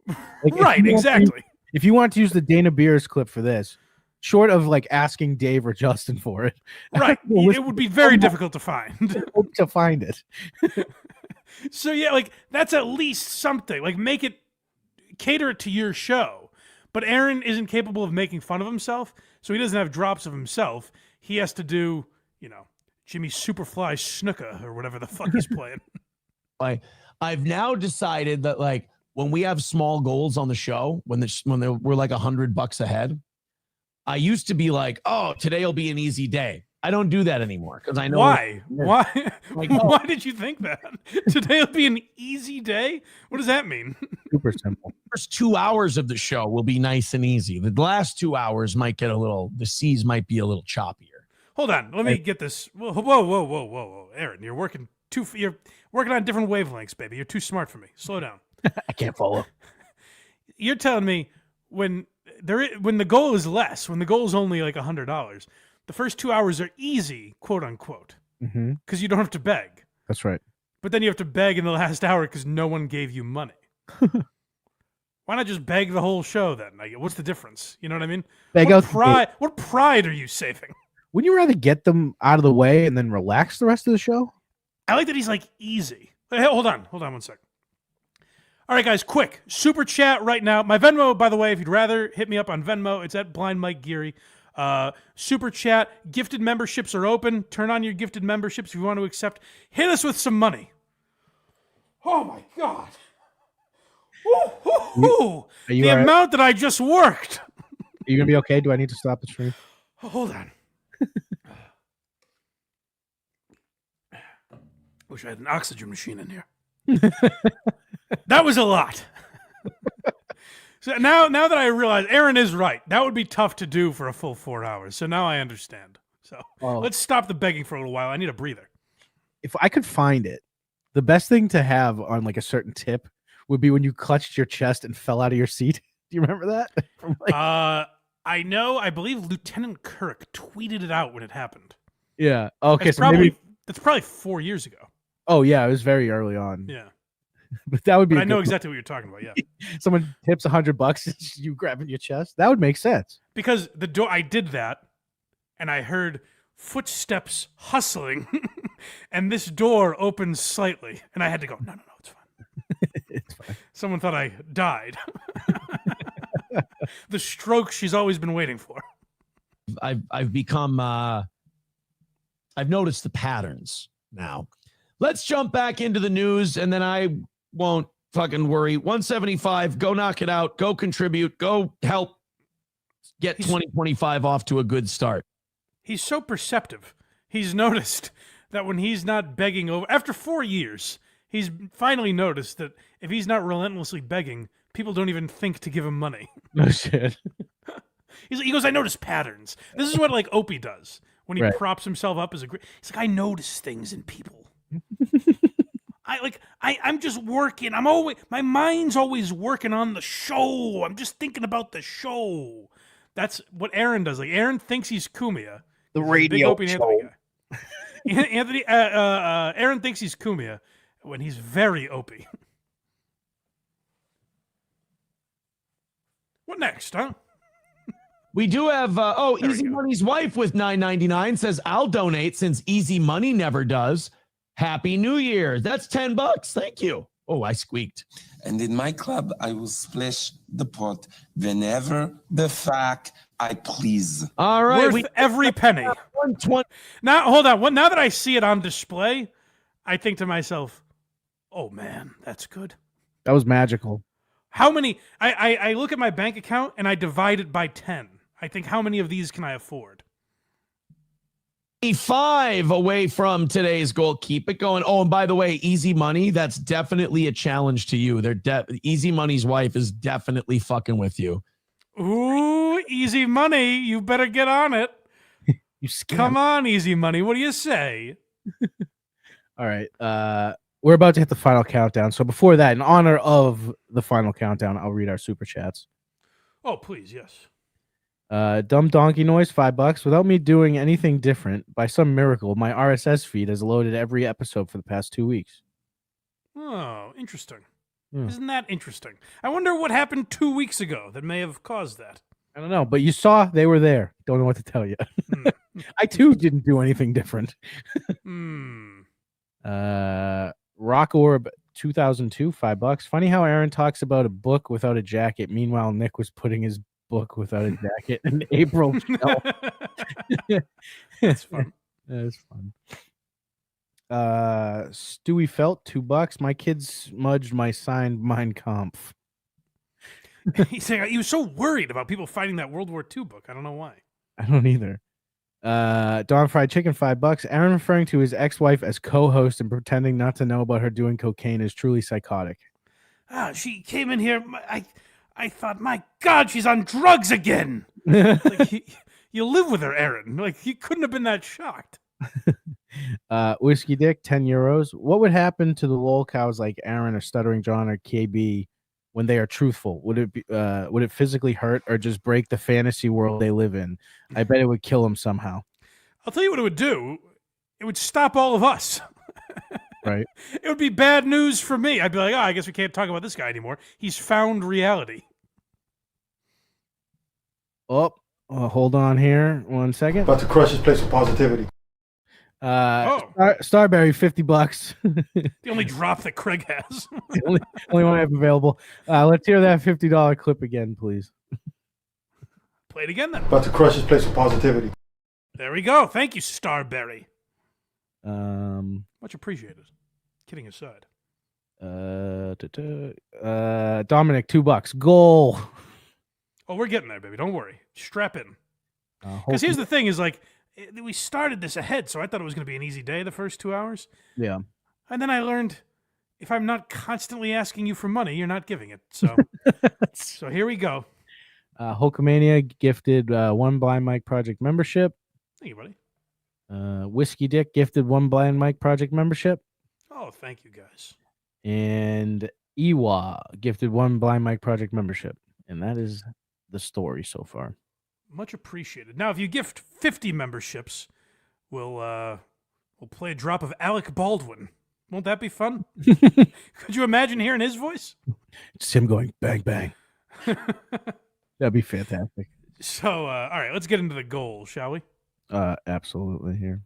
Speaker 1: Like,
Speaker 2: Right, exactly.
Speaker 1: If you want to use the Dana Beers clip for this, short of like asking Dave or Justin for it,
Speaker 2: Right. It would be very difficult to find.
Speaker 1: to find it.
Speaker 2: So yeah, like that's at least something. Like make it cater it to your show. But Aaron isn't capable of making fun of himself, so he doesn't have drops of himself. He has to do, Jimmy Superfly Snuka or whatever the fuck he's playing.
Speaker 3: I've now decided that like when we have small goals on the show, when we're like $100 ahead, I used to be like, oh, today will be an easy day. I don't do that anymore because I know
Speaker 2: why. Why did you think that? Today will be an easy day. What does that mean?
Speaker 1: Super simple.
Speaker 3: First 2 hours of the show will be nice and easy. The last 2 hours might get the seas might be a little choppier.
Speaker 2: Hold on, let me get this. Whoa, Aaron, you're working on different wavelengths, baby. You're too smart for me. Slow down.
Speaker 1: I can't follow.
Speaker 2: You're telling me when the goal is less, when the goal is only like $100, the first 2 hours are easy, quote unquote, because you don't have to beg.
Speaker 1: That's right.
Speaker 2: But then you have to beg in the last hour because no one gave you money. Why not just beg the whole show then? Like, what's the difference? You know what I mean? What pride are you saving?
Speaker 1: Wouldn't you rather get them out of the way and then relax the rest of the show?
Speaker 2: I like that he's like easy. Hey, hold on 1 sec. All right, guys, quick super chat right now. My Venmo, by the way, if you'd rather hit me up on Venmo, it's at Blind Mike Geary. Super chat, gifted memberships are open. Turn on your gifted memberships if you want to accept. Hit us with some money. Oh my God. The amount that I just worked.
Speaker 1: Are you going to be okay? Do I need to stop the stream?
Speaker 2: Hold on. Wish I had an oxygen machine in here. That was a lot. So now that I realize Aaron is right, that would be tough to do for a full 4 hours. So now I understand. So let's stop the begging for a little while. I need a breather.
Speaker 1: If I could find it, the best thing to have on like a certain tip would be when you clutched your chest and fell out of your seat. Do you remember that?
Speaker 2: I know. I believe Lieutenant Kirk tweeted it out when it happened.
Speaker 1: Yeah. Okay.
Speaker 2: That's probably 4 years ago.
Speaker 1: Oh yeah, it was very early on.
Speaker 2: Yeah.
Speaker 1: But that would be.
Speaker 2: I know exactly what you're talking about. Yeah.
Speaker 1: Someone tips $100, you grabbing your chest. That would make sense.
Speaker 2: Because the door, I did that, and I heard footsteps hustling, and this door opened slightly, and I had to go. No, it's fine.
Speaker 1: It's fine.
Speaker 2: Someone thought I died. The stroke she's always been waiting for.
Speaker 3: I've become. I've noticed the patterns now. Let's jump back into the news, and then I won't fucking worry. 175, go knock it out. Go contribute. Go help get 2025 off to a good start.
Speaker 2: He's so perceptive. He's noticed that when he's not begging over, after 4 years, he's finally noticed that if he's not relentlessly begging, people don't even think to give him money.
Speaker 1: No shit.
Speaker 2: He goes, I notice patterns. This is what like Opie does when he props himself up as a great. He's like, I notice things in people. I'm just working. My mind's always working on the show. I'm just thinking about the show. That's what Aaron does. Like Aaron thinks he's Kumia,
Speaker 1: the radio
Speaker 2: big
Speaker 1: show.
Speaker 2: Anthony guy. Aaron thinks he's Kumia when he's very Opie. What next, huh?
Speaker 3: We do have Easy Money's wife with $9.99 says I'll donate since Easy Money never does. Happy New Year. That's $10. Thank you. Oh, I squeaked.
Speaker 4: And in my club, I will splash the pot whenever the fuck I please.
Speaker 3: All right.
Speaker 2: Worth every penny.
Speaker 3: 120.
Speaker 2: Now, hold on. Now that I see it on display, I think to myself, oh, man, that's good.
Speaker 1: That was magical.
Speaker 2: How many? I look at my bank account and I divide it by 10. I think, how many of these can I afford?
Speaker 3: 5 away from today's goal. Keep it going. Oh, and by the way, Easy Money, that's definitely a challenge to you. Easy Money's wife is definitely fucking with you.
Speaker 2: Ooh, Easy Money, you better get on it. Come on, Easy Money. What do you say?
Speaker 1: All right. We're about to hit the final countdown. So before that, in honor of the final countdown, I'll read our super chats.
Speaker 2: Oh, please, yes.
Speaker 1: Dumb donkey noise, $5. Without me doing anything different, by some miracle, my RSS feed has loaded every episode for the past 2 weeks.
Speaker 2: Oh, interesting. Isn't that interesting? I wonder what happened 2 weeks ago that may have caused that.
Speaker 1: I don't know, but you saw they were there. Don't know what to tell you. I too didn't do anything different. Rock Orb 2002, $5. Funny how Aaron talks about a book without a jacket. Meanwhile, Nick was putting his book without a jacket in April.
Speaker 2: That's fun.
Speaker 1: That's fun. Stewie Felt, $2. My kids smudged my signed Mein Kampf.
Speaker 2: He's saying he was so worried about people fighting that World War II book. I don't know why.
Speaker 1: I don't either. Dawn Fried Chicken, $5. Aaron referring to his ex-wife as co-host and pretending not to know about her doing cocaine is truly psychotic.
Speaker 2: She came in here. I thought, my God, she's on drugs again. Like, you live with her, Aaron. Like, you couldn't have been that shocked.
Speaker 1: Whiskey Dick, €10. What would happen to the lol cows like Aaron or Stuttering John or KB when they are truthful? Would it physically hurt or just break the fantasy world they live in? I bet it would kill them somehow.
Speaker 2: I'll tell you what it would do. It would stop all of us.
Speaker 1: Right.
Speaker 2: It would be bad news for me. I'd be like, I guess we can't talk about this guy anymore. He's found reality.
Speaker 1: Oh, hold on here 1 second.
Speaker 6: About to crush his place with positivity.
Speaker 1: Starberry, $50.
Speaker 2: The only drop that Craig has.
Speaker 1: The only one I have available. Let's hear that $50 clip again, please.
Speaker 2: Play it again then.
Speaker 6: About to crush his place with positivity.
Speaker 2: There we go. Thank you, Starberry.
Speaker 1: Much
Speaker 2: Much appreciated. Kidding aside.
Speaker 1: Dominic, $2. Goal.
Speaker 2: Oh, we're getting there, baby. Don't worry. Strap in. Because here's the thing is like, we started this ahead, so I thought it was going to be an easy day the first 2 hours.
Speaker 1: Yeah.
Speaker 2: And then I learned if I'm not constantly asking you for money, you're not giving it. So so here we go.
Speaker 1: Hulkamania gifted 1 Blind Mike Project membership.
Speaker 2: Thank you, buddy.
Speaker 1: Whiskey Dick gifted 1 Blind Mike Project membership.
Speaker 2: Oh, thank you, guys.
Speaker 1: And Ewa gifted 1 Blind Mike Project membership. And that is the story so far.
Speaker 2: Much appreciated. Now, if you gift 50 memberships, we'll play a drop of Alec Baldwin. Won't that be fun? Could you imagine hearing his voice?
Speaker 1: It's him going bang, bang. That'd be fantastic.
Speaker 2: So, all right, let's get into the goal, shall we?
Speaker 1: Absolutely. Here.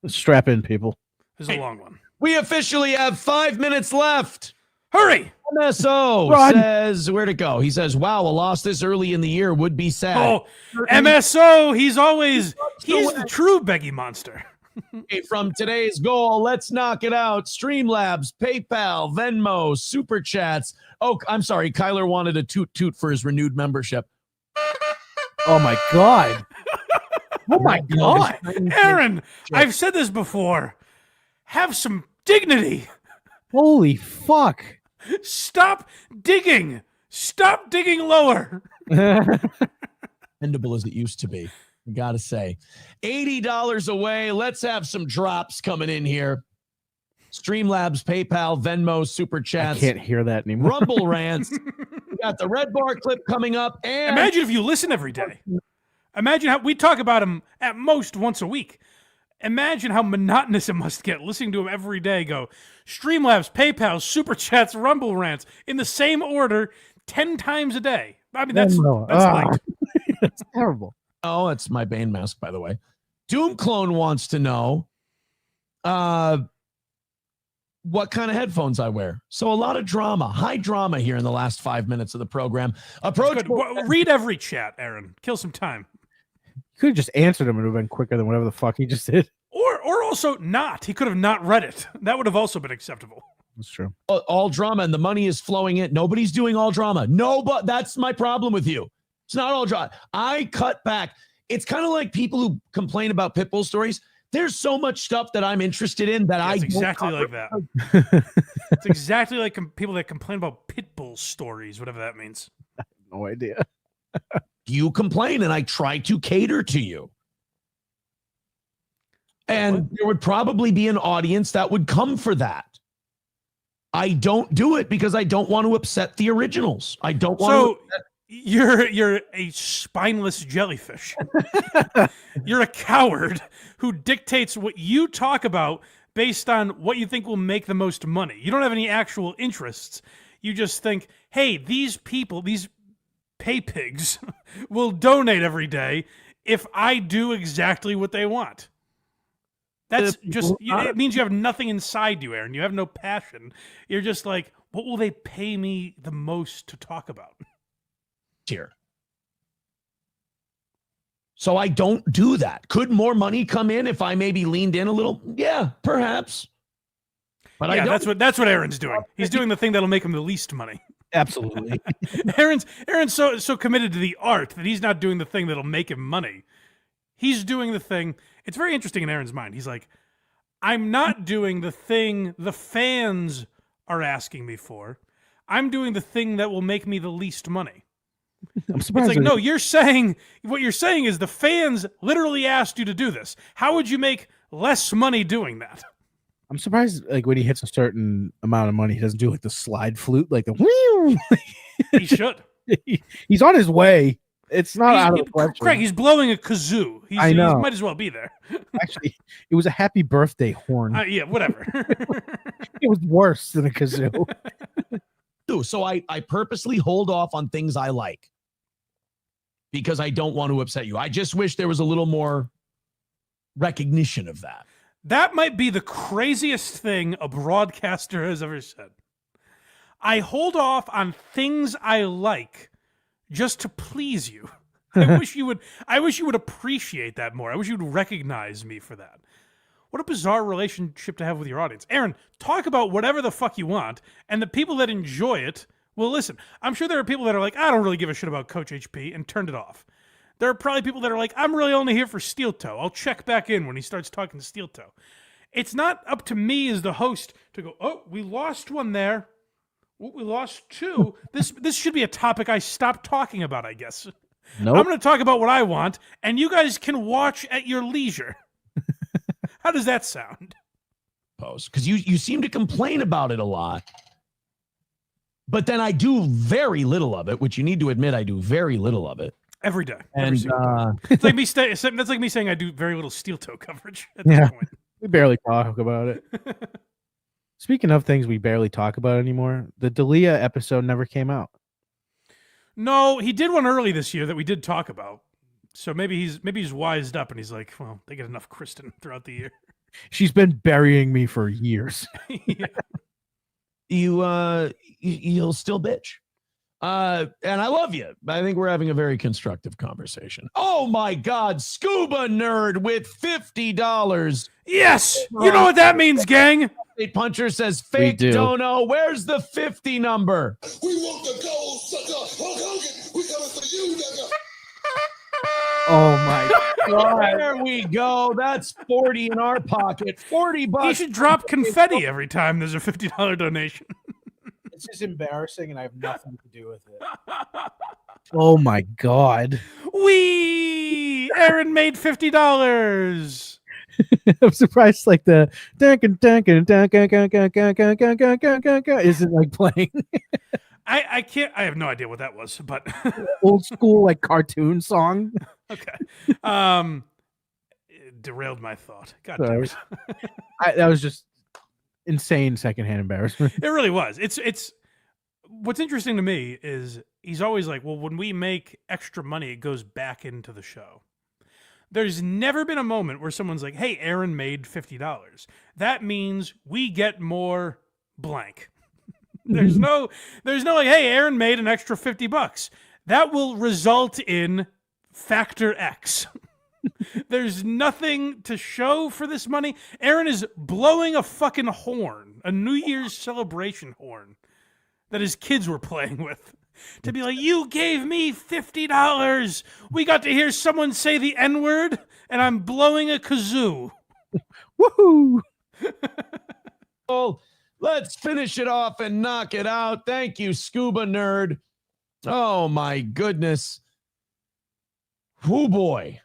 Speaker 1: Strap in, people.
Speaker 2: This is a long one.
Speaker 3: We officially have 5 minutes left.
Speaker 2: Hurry!
Speaker 3: MSO
Speaker 1: Run.
Speaker 3: says, where'd it go? He says, wow, a loss this early in the year would be sad.
Speaker 2: Oh, MSO, he's the true Beggy Monster.
Speaker 3: From today's goal, let's knock it out. Streamlabs, PayPal, Venmo, Super Chats. Oh, I'm sorry. Kyler wanted a toot for his renewed membership.
Speaker 1: Oh, my God. Oh, my God.
Speaker 2: Aaron, I've said this before. Have some dignity.
Speaker 1: Holy fuck.
Speaker 2: Stop digging. Stop digging lower.
Speaker 3: Dependable as it used to be. I gotta say. $80 away. Let's have some drops coming in here. Streamlabs, PayPal, Venmo, Super Chats.
Speaker 1: I can't hear that anymore.
Speaker 3: Rumble rants. We got the Red Bar clip coming up. And
Speaker 2: imagine if you listen every day. Imagine how we talk about him at most once a week. Imagine how monotonous it must get listening to him every day go Streamlabs, PayPal, Super Chats, Rumble rants in the same order 10 times a day. I mean, that's like
Speaker 1: That's terrible.
Speaker 3: oh, it's my Bane mask, by the way. Doom Clone wants to know what kind of headphones I wear. So a lot of drama, high drama here in the last 5 minutes of the program.
Speaker 2: Read every chat, Aaron. Kill some time.
Speaker 1: You could have just answered him. It would have been quicker than whatever the fuck he just did.
Speaker 2: Or also not. He could have not read it. That would have also been acceptable.
Speaker 1: That's true.
Speaker 3: All drama and the money is flowing in. Nobody's doing all drama. No, but that's my problem with you. It's not all drama. I cut back. It's kind of like people who complain about Pitbull stories. There's so much stuff that I'm interested in that
Speaker 2: It's
Speaker 3: I
Speaker 2: exactly like that. It's exactly like people that complain about Pitbull stories, whatever that means.
Speaker 1: No idea.
Speaker 3: you complain and I try to cater to you. And there would probably be an audience that would come for that. I don't do it because I don't want to upset the originals. I don't want to.
Speaker 2: You're a spineless jellyfish. You're a coward who dictates what you talk about based on what you think will make the most money. You don't have any actual interests. You just think, hey, these people, these pay pigs, will donate every day if I do exactly what they want. That's just, it means you have nothing inside you, Aaron. You have no passion. You're just like, what will they pay me the most to talk about?
Speaker 3: Here. So I don't do that. Could more money come in if I maybe leaned in a little? Yeah, perhaps. But
Speaker 2: yeah,
Speaker 3: I don't.
Speaker 2: that's what Aaron's doing. He's doing the thing that'll make him the least money.
Speaker 1: Absolutely.
Speaker 2: Aaron's so committed to the art that he's not doing the thing that'll make him money. He's doing the thing. It's very interesting in Aaron's mind. He's like, I'm not doing the thing the fans are asking me for. I'm doing the thing that will make me the least money.
Speaker 1: I'm surprised.
Speaker 2: It's like, no, what you're saying is the fans literally asked you to do this. How would you make less money doing that?
Speaker 1: I'm surprised, like when he hits a certain amount of money, he doesn't do like the slide flute, like the wheel.
Speaker 2: He should.
Speaker 1: He's on his way. It's not out of the question.
Speaker 2: Craig, he's blowing a kazoo.
Speaker 1: I know.
Speaker 2: He might as well be there.
Speaker 1: Actually, it was a happy birthday horn.
Speaker 2: Yeah, whatever.
Speaker 1: It was worse than a kazoo.
Speaker 3: So I purposely hold off on things I like because I don't want to upset you. I just wish there was a little more recognition of that.
Speaker 2: That might be the craziest thing a broadcaster has ever said. I hold off on things I like just to please you. I wish you would appreciate that more. I wish you would recognize me for that. What a bizarre relationship to have with your audience. Aaron, talk about whatever the fuck you want, and the people that enjoy it will listen. I'm sure there are people that are like, I don't really give a shit about Coach HP, and turned it off. There are probably people that are like, I'm really only here for Steel Toe. I'll check back in when he starts talking to Steel Toe. It's not up to me as the host to go, oh, we lost one there. Oh, we lost two. This should be a topic I stop talking about, I guess.
Speaker 1: Nope.
Speaker 2: I'm going to talk about what I want, and you guys can watch at your leisure. How does that sound?
Speaker 3: Because you seem to complain about it a lot. But then I do very little of it, which you need to admit I do very little of it.
Speaker 2: Every day.
Speaker 3: And
Speaker 2: it's like me that's like me saying I do very little Steel Toe coverage at this point.
Speaker 1: We barely talk about it. Speaking of things we barely talk about anymore, the Dalia episode never came out.
Speaker 2: No, he did one early this year that we did talk about. So maybe he's wised up and he's like, well, they get enough Kristen throughout the year.
Speaker 1: She's been burying me for years.
Speaker 2: Yeah.
Speaker 3: You'll still bitch. And I love you. I think we're having a very constructive conversation. Oh my God, Scuba Nerd with $50.
Speaker 2: Yes, you know what that means, gang.
Speaker 3: State Puncher says fake dono. Where's the 50 number?
Speaker 5: We want the gold, sucker. Hulk Hogan, we coming for you, nigga.
Speaker 1: Oh my God.
Speaker 3: There we go. That's 40 in our pocket. $40.
Speaker 2: He should drop confetti every time there's a $50 donation.
Speaker 1: It's just embarrassing, and I have nothing to do with it. Oh my God.
Speaker 2: Aaron made $50.
Speaker 1: I'm surprised, like the isn't like playing.
Speaker 2: I can't. I have no idea what that was, but
Speaker 1: old school like cartoon song.
Speaker 2: Okay. It derailed my thought. God damn it.
Speaker 1: That was just insane secondhand embarrassment.
Speaker 2: It really was. It's what's interesting to me is he's always like, well, when we make extra money, it goes back into the show. There's never been a moment where someone's like, hey, Aaron made $50. That means we get more blank. There's no like, hey, Aaron made an extra $50. That will result in factor X. There's nothing to show for this money. Aaron is blowing a fucking horn, a New Year's celebration horn that his kids were playing with. To be like, you gave me $50. We got to hear someone say the N-word, and I'm blowing a kazoo.
Speaker 1: Woohoo!
Speaker 3: Well, let's finish it off and knock it out. Thank you, Scuba Nerd. Oh, my goodness. Oh, boy.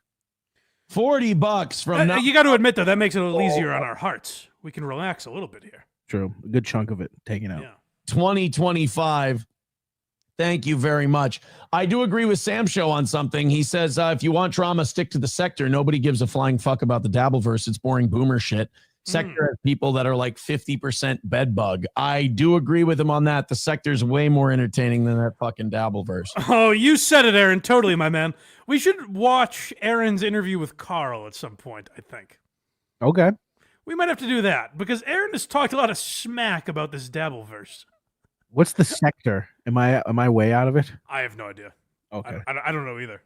Speaker 3: $40 from now.
Speaker 2: You got to admit, though, that makes it a little easier on our hearts. We can relax a little bit here.
Speaker 1: True. A good chunk of it taken out.
Speaker 2: Yeah.
Speaker 3: 2025. Thank you very much. I do agree with Sam Show on something. He says, if you want drama, stick to the sector. Nobody gives a flying fuck about the Dabbleverse. It's boring boomer shit. Sector has people that are like 50% bedbug. I do agree with him on that. The sector's way more entertaining than that fucking Dabbleverse.
Speaker 2: Oh, you said it, Aaron. Totally, my man. We should watch Aaron's interview with Carl at some point, I think.
Speaker 1: Okay.
Speaker 2: We might have to do that because Aaron has talked a lot of smack about this Dabbleverse.
Speaker 1: What's the sector? Am I way out of it?
Speaker 2: I have no idea.
Speaker 1: Okay.
Speaker 2: I don't know either.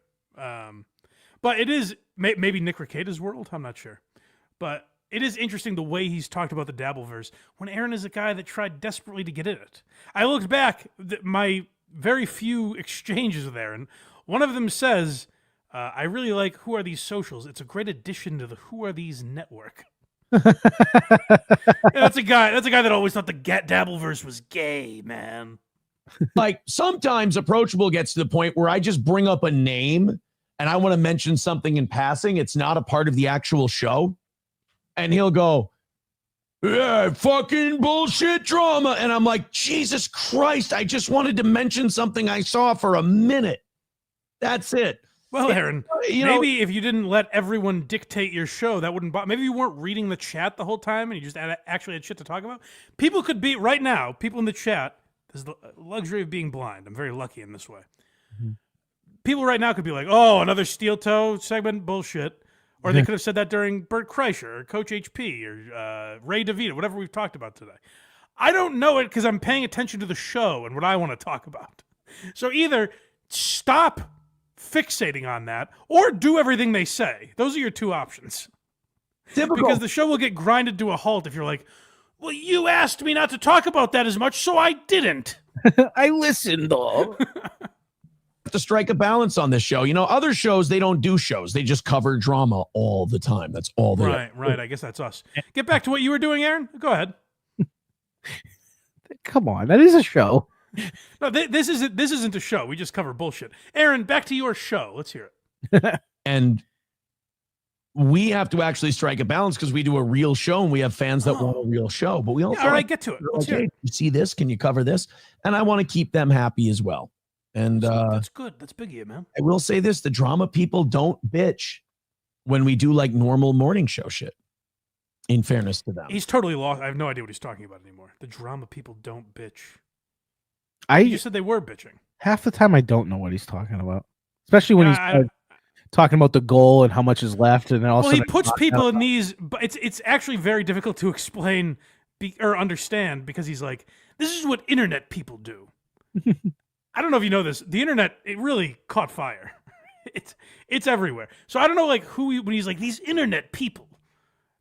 Speaker 2: But it is maybe Nick Rekieta's world. I'm not sure. But it is interesting the way he's talked about the Dabbleverse when Aaron is a guy that tried desperately to get in it. I looked back, my very few exchanges with Aaron. One of them says, I really like Who Are These Socials. It's a great addition to the Who Are These network. That's a guy that always thought the Dabbleverse was gay, man.
Speaker 3: Like sometimes Approachable gets to the point where I just bring up a name and I want to mention something in passing. It's not a part of the actual show. And he'll go, yeah, fucking bullshit drama. And I'm like, Jesus Christ, I just wanted to mention something I saw for a minute. That's it.
Speaker 2: Well, Aaron, maybe if you didn't let everyone dictate your show, that wouldn't bother. Maybe you weren't reading the chat the whole time and you just actually had shit to talk about. People could be, right now, people in the chat, there's the luxury of being blind. I'm very lucky in this way. Mm-hmm. People right now could be like, oh, another steel toe segment, bullshit. Or they could have said that during Bert Kreischer or Coach HP or Ray DeVito, whatever we've talked about today. I don't know it because I'm paying attention to the show and what I want to talk about. So either stop fixating on that or do everything they say. Those are your two options. Typical. Because the show will get grinded to a halt if you're like, well, you asked me not to talk about that as much, so I didn't.
Speaker 1: I listened, though.
Speaker 3: To strike a balance on this show. You know, other shows, they don't do shows. They just cover drama all the time. That's all they
Speaker 2: Right. I guess that's us. Get back to what you were doing, Aaron. Go ahead.
Speaker 1: Come on. That is a show.
Speaker 2: No, this isn't a show. We just cover bullshit. Aaron, back to your show. Let's hear it.
Speaker 3: And we have to actually strike a balance because we do a real show and we have fans that want a real show. But we also
Speaker 2: all right, get to it. Let's hear it.
Speaker 3: You see this? Can you cover this? And I want to keep them happy as well. And
Speaker 2: that's good. That's big of you, man.
Speaker 3: I will say this: the drama people don't bitch when we do like normal morning show shit. In fairness to them,
Speaker 2: he's totally lost. I have no idea what he's talking about anymore. The drama people don't bitch. You said they were bitching.
Speaker 1: Half the time, I don't know what he's talking about, especially when he's talking about the goal and how much is left, and then also
Speaker 2: he puts people in these. But it's actually very difficult to explain or understand because he's like, "This is what internet people do." I don't know if you know this. The internet, it really caught fire. It's everywhere. So I don't know, like when he's like these internet people.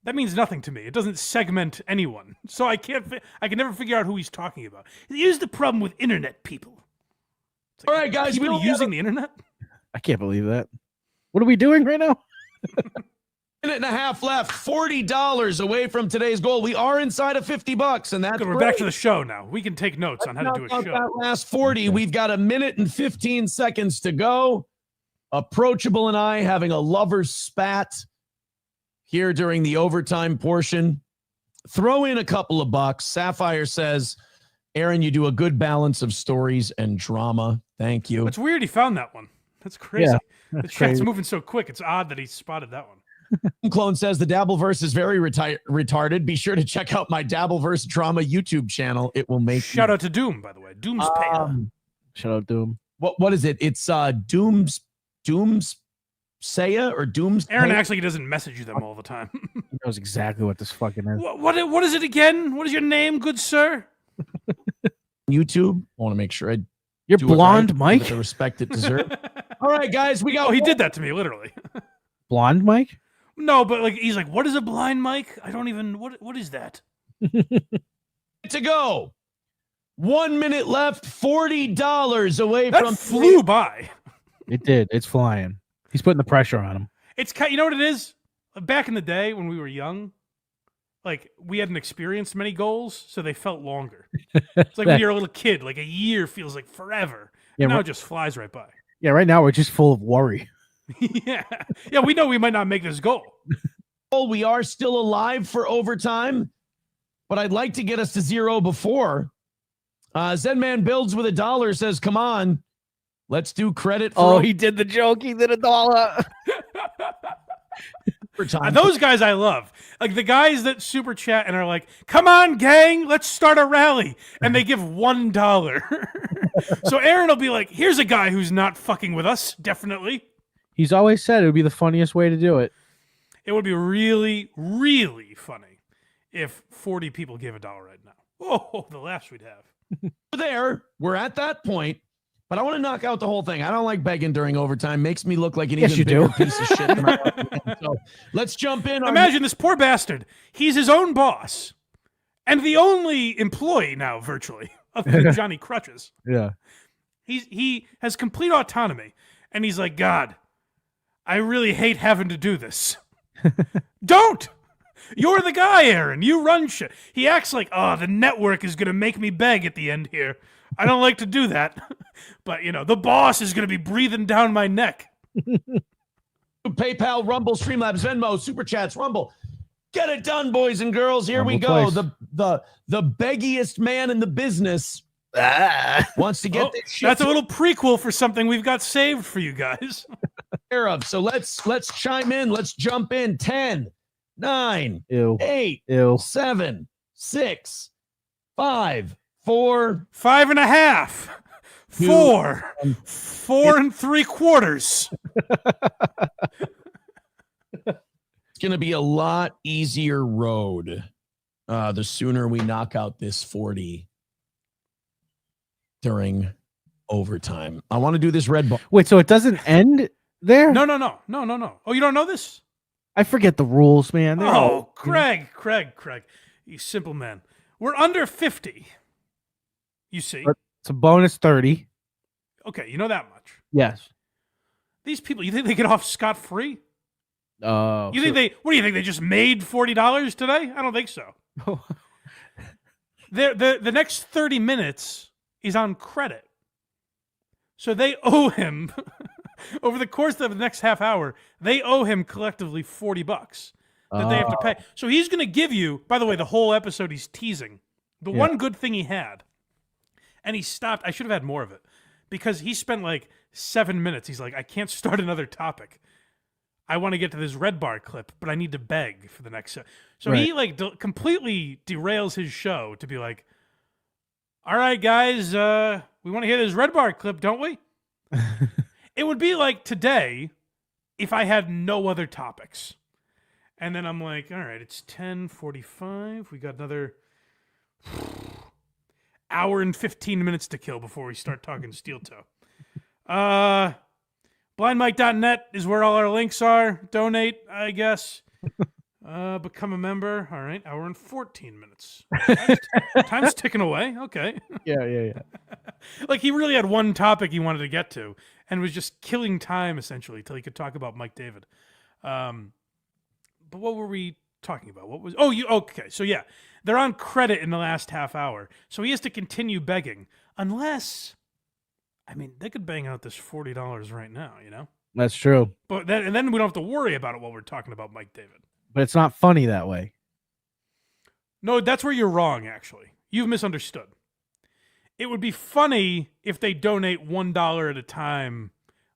Speaker 2: That means nothing to me. It doesn't segment anyone. So I can never figure out who he's talking about. Here's the problem with internet people. Like, all right, guys, people using the internet.
Speaker 1: I can't believe that. What are we doing right now?
Speaker 3: Minute and a half left. $40 away from today's goal. We are inside of $50, and that's
Speaker 2: good. We're back to the show now. We can take notes on how to do a show.
Speaker 3: That last 40. We've got a minute and 15 seconds to go. Approachable and I having a lover's spat here during the overtime portion. Throw in a couple of bucks. Sapphire says, Aaron, you do a good balance of stories and drama. Thank you.
Speaker 2: It's weird he found that one. That's crazy.
Speaker 1: Yeah,
Speaker 2: the chat's moving so quick. It's odd that he spotted that one.
Speaker 3: Clone says the Dabbleverse is very retarded. Be sure to check out my Dabbleverse drama YouTube channel. It will make
Speaker 2: shout out to Doom, by the way. Doom's paid.
Speaker 1: Shout out Doom.
Speaker 3: What is it? It's Doom's Saya or Doom's.
Speaker 2: Aaron actually doesn't message them all the time.
Speaker 1: He knows exactly what this fucking is.
Speaker 2: What is it again? What is your name, good sir?
Speaker 3: YouTube. I want to make sure
Speaker 1: you're blonde, Mike.
Speaker 3: With the respect it deserves. All right, guys, we got.
Speaker 2: Oh, he did that to me, literally.
Speaker 1: Blonde Mike?
Speaker 2: No, but like he's like, what is a blind Mike? I don't even. What is that?
Speaker 3: To go. 1 minute left. $40 away
Speaker 2: that
Speaker 3: from.
Speaker 2: Flew by.
Speaker 1: It did. It's flying. He's putting the pressure on him.
Speaker 2: It's you know what it is. Back in the day when we were young, like we hadn't experienced many goals, so they felt longer. It's like when you're a little kid, like a year feels like forever. Yeah, now it just flies right by.
Speaker 1: Yeah, right now we're just full of worry.
Speaker 2: Yeah, we know we might not make this goal.
Speaker 3: We are still alive for overtime, but I'd like to get us to 0 before. Zenman Builds with $1 says, come on, let's do credit for.
Speaker 1: Oh, he did the joke. He did $1.
Speaker 2: Those guys I love. Like the guys that super chat and are like, come on, gang, let's start a rally. And they give $1. So Aaron will be like, here's a guy who's not fucking with us, definitely.
Speaker 1: He's always said it would be the funniest way to do it.
Speaker 2: It would be really, really funny. if 40 people gave $1 right now. Oh, the laughs we'd have.
Speaker 3: We're at that point, but I want to knock out the whole thing. I don't like begging during overtime. Makes me look like an
Speaker 1: Yes,
Speaker 3: even
Speaker 1: you
Speaker 3: bigger
Speaker 1: do.
Speaker 3: piece of shit. Than I am. So let's jump in.
Speaker 2: Imagine this poor bastard. He's his own boss and the only employee now, virtually, other than Johnny Crutches.
Speaker 1: Yeah.
Speaker 2: He has complete autonomy, and he's like, God, I really hate having to do this. Don't! You're the guy, Aaron. You run shit. He acts like, oh, the network is going to make me beg at the end here. I don't like to do that. But, the boss is going to be breathing down my neck.
Speaker 3: PayPal, Rumble, Streamlabs, Venmo, Super Chats, Rumble. Get it done, boys and girls. Here we
Speaker 1: Rumble
Speaker 3: go.
Speaker 1: twice.
Speaker 3: The beggiest man in the business wants to get this shit
Speaker 2: That's a little prequel for something we've got saved for you guys.
Speaker 3: care of. So let's chime in. Let's jump in. 10, 9,
Speaker 1: Ew.
Speaker 3: 8,
Speaker 1: Ew.
Speaker 3: 7, 6, 5, 4.
Speaker 2: 5.5. 4. 4 3/4.
Speaker 3: It's going to be a lot easier road the sooner we knock out this 40 during overtime. I want to do this red ball.
Speaker 1: Wait, so it doesn't end there?
Speaker 2: No. Oh, you don't know this?
Speaker 1: I forget the rules, man. They're all-
Speaker 2: Oh, Craig, you simple man. We're under 50. You see?
Speaker 1: It's a bonus 30.
Speaker 2: Okay, you know that much.
Speaker 1: Yes.
Speaker 2: These people, you think they get off scot-free?
Speaker 1: Oh.
Speaker 2: You think what do you think? They just made $40 today? I don't think so. The next 30 minutes is on credit. So they owe him, over the course of the next half hour, they owe him collectively $40 that they have to pay. So he's going to give you, by the way, the whole episode he's teasing. The one good thing he had, and he stopped. I should have had more of it because he spent like 7 minutes. He's like, I can't start another topic. I want to get to this Red Bar clip, but I need to beg for the next. So he like completely derails his show to be like, all right, guys, we want to hear this Red Bar clip, don't we? It would be like today if I had no other topics. And then I'm like, all right, it's 10:45. We got another hour and 15 minutes to kill before we start talking Steel Toe. Blindmike.net is where all our links are. Donate, I guess. Become a member. All right, hour and 14 minutes. Time's ticking away. Okay.
Speaker 1: Yeah.
Speaker 2: Like he really had one topic he wanted to get to and was just killing time essentially till he could talk about Mike David. But what were we talking about? Okay. So yeah, they're on credit in the last half hour. So he has to continue begging unless, I mean, they could bang out this $40 right now,
Speaker 1: That's true.
Speaker 2: But then we don't have to worry about it while we're talking about Mike David.
Speaker 1: But it's not funny that way.
Speaker 2: No, that's where you're wrong, actually. You've misunderstood. It would be funny if they donate $1 at a time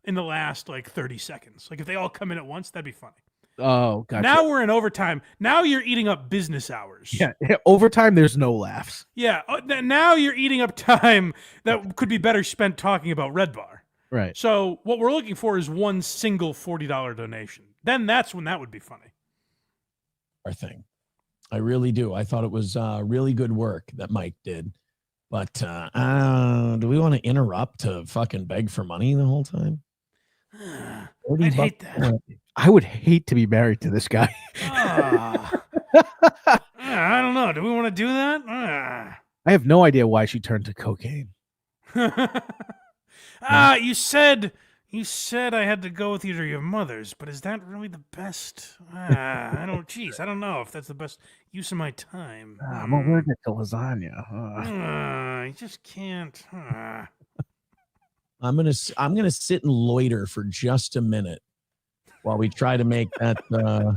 Speaker 2: in the last, 30 seconds. Like, if they all come in at once, that'd be funny.
Speaker 1: Oh, gotcha.
Speaker 2: Now we're in overtime. Now you're eating up business hours.
Speaker 1: Yeah, overtime, there's no laughs.
Speaker 2: Yeah, now you're eating up time that could be better spent talking about Red Bar.
Speaker 1: Right.
Speaker 2: So what we're looking for is one single $40 donation. Then that's when that would be funny.
Speaker 3: Our thing. I really do. I thought it was really good work that Mike did. But do we want to interrupt to fucking beg for money the whole time?
Speaker 2: I'd hate that.
Speaker 1: I would hate to be married to this guy.
Speaker 2: I don't know. Do we want to do that?
Speaker 1: I have no idea why she turned to cocaine.
Speaker 2: You said I had to go with you to your mother's, but is that really the best? I don't know if that's the best use of my time.
Speaker 1: I'm allergic to lasagna.
Speaker 2: I just can't.
Speaker 3: I'm gonna sit and loiter for just a minute while we try to make that
Speaker 2: I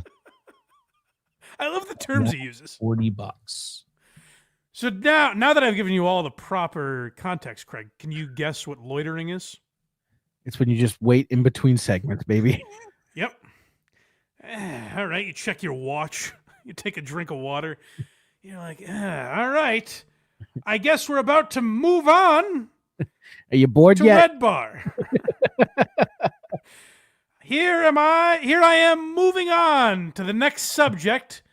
Speaker 2: love the terms he uses.
Speaker 3: $40.
Speaker 2: So now that I've given you all the proper context, Craig, can you guess what loitering is?
Speaker 1: It's when you just wait in between segments, baby.
Speaker 2: Yep. All right, you check your watch. You take a drink of water. You're like, all right. I guess we're about to move on.
Speaker 1: Are you bored
Speaker 2: to
Speaker 1: yet?
Speaker 2: Red Bar. Here I am moving on to the next subject.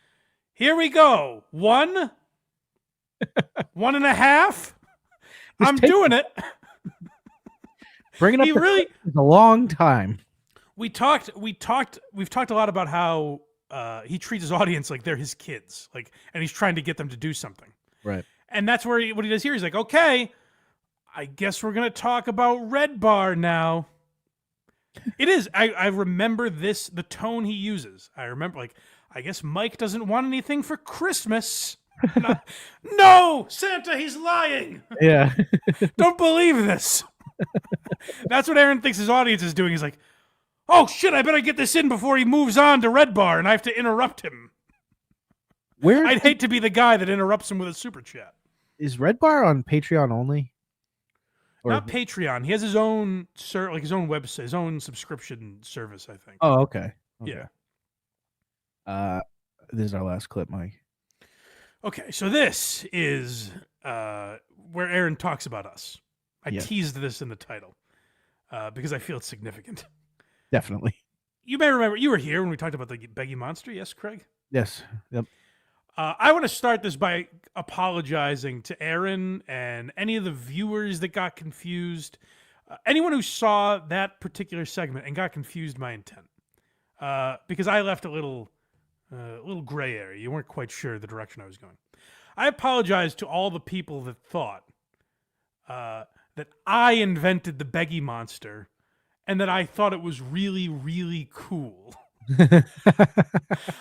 Speaker 2: Here we go. 1, 1.5. I'm doing it.
Speaker 1: Bringing up
Speaker 2: He
Speaker 1: the
Speaker 2: really.
Speaker 1: is a long time.
Speaker 2: We've talked a lot about how he treats his audience like they're his kids, like, and he's trying to get them to do something.
Speaker 1: Right.
Speaker 2: And that's what he does here. He's like, okay, I guess we're gonna talk about Redbar now. It is. I remember the tone he uses. I remember, like, I guess Mike doesn't want anything for Christmas. No, Santa, he's lying.
Speaker 1: Yeah.
Speaker 2: Don't believe this. That's what Aaron thinks his audience is doing. He's like, oh shit, I better get this in before he moves on to Redbar, and I have to interrupt him. I'd hate to be the guy that interrupts him with a super chat.
Speaker 1: Is Redbar on Patreon only? Or
Speaker 2: Not Patreon. He has his own his own website, his own subscription service, I think.
Speaker 1: Oh, okay.
Speaker 2: Yeah.
Speaker 1: This is our last clip, Mike.
Speaker 2: Okay, so this is where Aaron talks about us. I teased this in the title because I feel it's significant.
Speaker 1: Definitely.
Speaker 2: You may remember, you were here when we talked about the Beggy Monster, yes, Craig?
Speaker 1: Yes. Yep.
Speaker 2: I want to start this by apologizing to Aaron and any of the viewers that got confused. Anyone who saw that particular segment and got confused my intent. Because I left a little gray area. You weren't quite sure the direction I was going. I apologize to all the people that thought that I invented the Beggy Monster and that I thought it was really, really cool.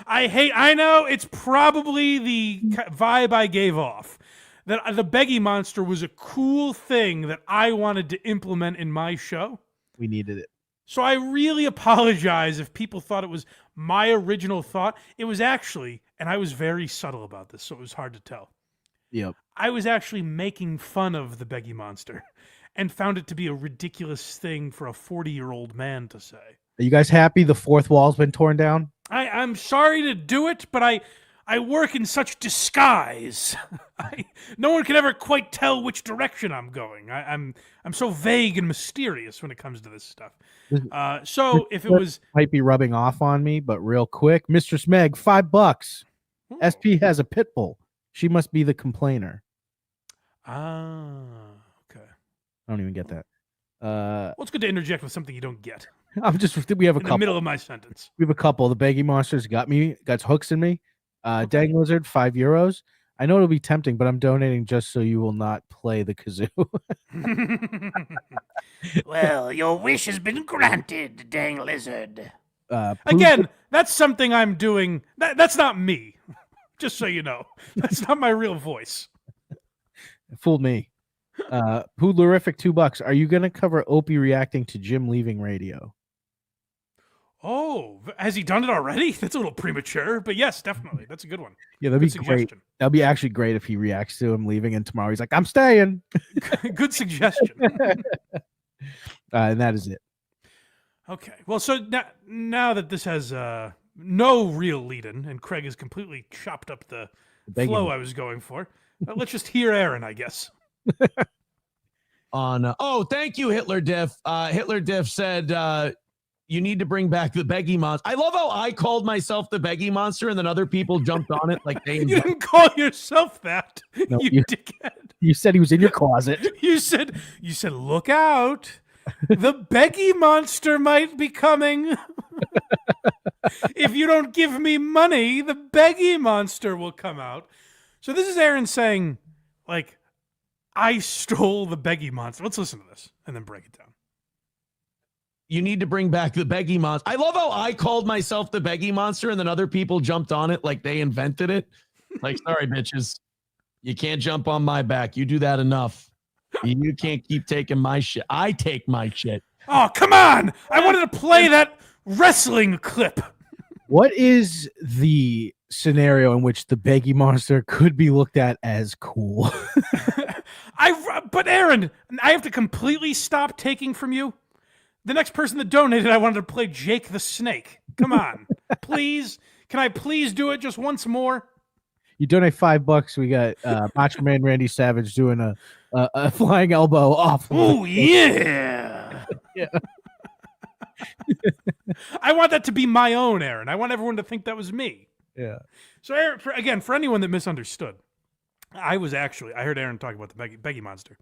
Speaker 2: I know it's probably the vibe I gave off, that the Beggy Monster was a cool thing that I wanted to implement in my show.
Speaker 1: We needed it.
Speaker 2: So I really apologize if people thought it was my original thought. It was actually, and I was very subtle about this, so it was hard to tell.
Speaker 1: Yep.
Speaker 2: I was actually making fun of the Beggy Monster and found it to be a ridiculous thing for a 40-year-old man to say.
Speaker 1: Are you guys happy the fourth wall's been torn down?
Speaker 2: I'm sorry to do it, but I work in such disguise. No one can ever quite tell which direction I'm going. I'm so vague and mysterious when it comes to this stuff. So if it was...
Speaker 1: Might be rubbing off on me, but real quick, Mistress Meg, $5.
Speaker 2: Ooh.
Speaker 1: SP has a pit bull. She must be the complainer.
Speaker 2: Ah, okay.
Speaker 1: I don't even get that.
Speaker 2: Well, it's good to interject with something you don't get.
Speaker 1: We have a
Speaker 2: In
Speaker 1: couple.
Speaker 2: the middle of my sentence.
Speaker 1: We have a couple. The Beggy Monsters got hooks in me. Dang Lizard, €5. I know it'll be tempting, but I'm donating just so you will not play the kazoo.
Speaker 2: Well, your wish has been granted, Dang Lizard. Again, that's something I'm doing. That's not me. Just so you know. That's not my real voice.
Speaker 1: Fooled me. Poodlerific, $2. Are you going to cover Opie reacting to Jim leaving radio?
Speaker 2: Oh, has he done it already? That's a little premature, but yes, definitely. That's a good one.
Speaker 1: Yeah, that'd be great. That'd be actually great if he reacts to him leaving and tomorrow he's like, I'm staying.
Speaker 2: Good suggestion.
Speaker 1: And that is it.
Speaker 2: Okay. Well, so now that this has no real lead-in and Craig has completely chopped up the flow I was going for, let's just hear Aaron, I guess.
Speaker 3: Thank you, Hitler Diff. Hitler Diff said you need to bring back the Beggy Monster. I love how I called myself the Beggy Monster and then other people jumped on it like they.
Speaker 2: You didn't call yourself that.
Speaker 1: No,
Speaker 2: you dickhead.
Speaker 1: You said he was in your closet.
Speaker 2: You said look out. The Beggy Monster might be coming. If you don't give me money, the Beggy Monster will come out. So this is Aaron saying, like, I stole the Beggy Monster. Let's listen to this and then break it down.
Speaker 3: You need to bring back the Beggy Monster. I love how I called myself the Beggy Monster and then other people jumped on it like they invented it. Like, sorry, bitches. You can't jump on my back. You do that enough. You can't keep taking my shit. I take my shit.
Speaker 2: Oh, come on. I wanted to play that wrestling clip.
Speaker 1: What is the scenario in which the Beggy Monster could be looked at as cool?
Speaker 2: But Aaron, I have to completely stop taking from you. The next person that donated, I wanted to play Jake the Snake. Come on, please. Can I please do it just once more?
Speaker 1: You donate $5. We got Macho Man Randy Savage doing a flying elbow off.
Speaker 2: Oh yeah.
Speaker 1: Yeah.
Speaker 2: I want that to be my own, Aaron. I want everyone to think that was me.
Speaker 1: Yeah.
Speaker 2: So, Aaron, for anyone that misunderstood, I heard Aaron talk about the Beggy Monster,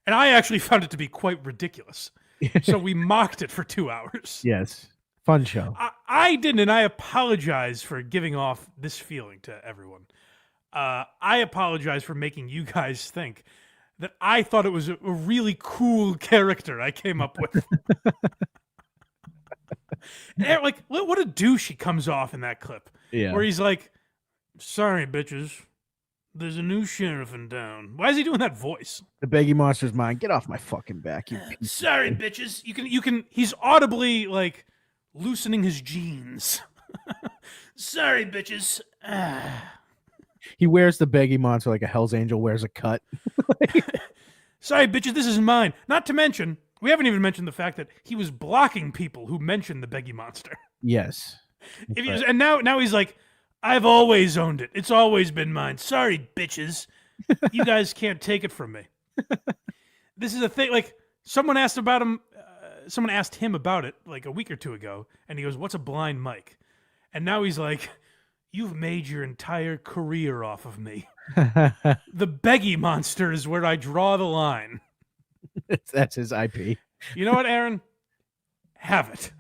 Speaker 2: and I actually found it to be quite ridiculous. So we mocked it for 2 hours.
Speaker 1: Yes. Fun show.
Speaker 2: I didn't, and I apologize for giving off this feeling to everyone. I apologize for making you guys think that I thought it was a really cool character I came up with. And like, what a douche he comes off in that clip.
Speaker 1: Yeah.
Speaker 2: Where he's like, sorry, bitches. There's a new sheriff in town. Why is he doing that voice?
Speaker 1: The Beggy Monster's mine. Get off my fucking back.
Speaker 2: Sorry, bitches. You can. He's audibly like loosening his jeans. Sorry, bitches.
Speaker 1: He wears the Beggy Monster like a Hell's Angel wears a cut.
Speaker 2: Sorry, bitches. This is mine. Not to mention, we haven't even mentioned the fact that he was blocking people who mentioned the Beggy Monster.
Speaker 1: Yes.
Speaker 2: And now he's like, I've always owned it. It's always been mine. Sorry, bitches. You guys can't take it from me. This is a thing. Like, someone asked about him. Someone asked him about it like a week or two ago, and he goes, "What's a blind mic?" And now he's like, "You've made your entire career off of me. The Beggy Monster is where I draw the line."
Speaker 1: That's his IP.
Speaker 2: You know what, Aaron? Have it.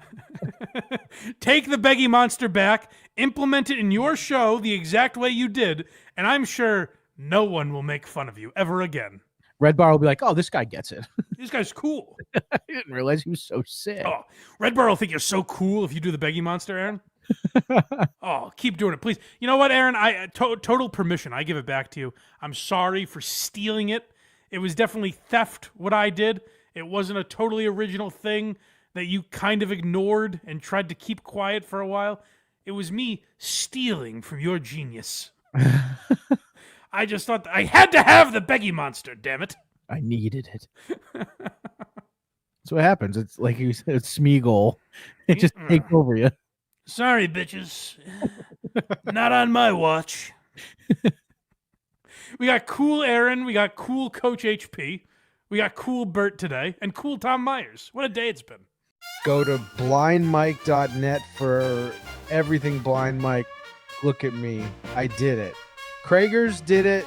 Speaker 2: Take the Beggy Monster back, implement it in your show the exact way you did, and I'm sure no one will make fun of you ever again.
Speaker 1: Redbar will be like, oh, this guy gets it.
Speaker 2: This guy's cool.
Speaker 1: I didn't realize he was so sick.
Speaker 2: Oh, Redbar will think you're so cool if you do the Beggy Monster, Aaron. Oh, keep doing it, please. You know what, Aaron? Total permission. I give it back to you. I'm sorry for stealing it. It was definitely theft, what I did. It wasn't a totally original thing that you kind of ignored and tried to keep quiet for a while. It was me stealing from your genius. I just thought I had to have the Beggy Monster, damn it.
Speaker 1: I needed it. That's what happens. It's like you said, it's Smeagol. It just takes over you.
Speaker 2: Sorry, bitches. Not on my watch. We got cool Aaron. We got cool Coach HP. We got cool Bert today. And cool Tom Myers. What a day it's been.
Speaker 7: Go to blindmike.net for everything Blind Mike. Look at me. I did it. Kragers did it.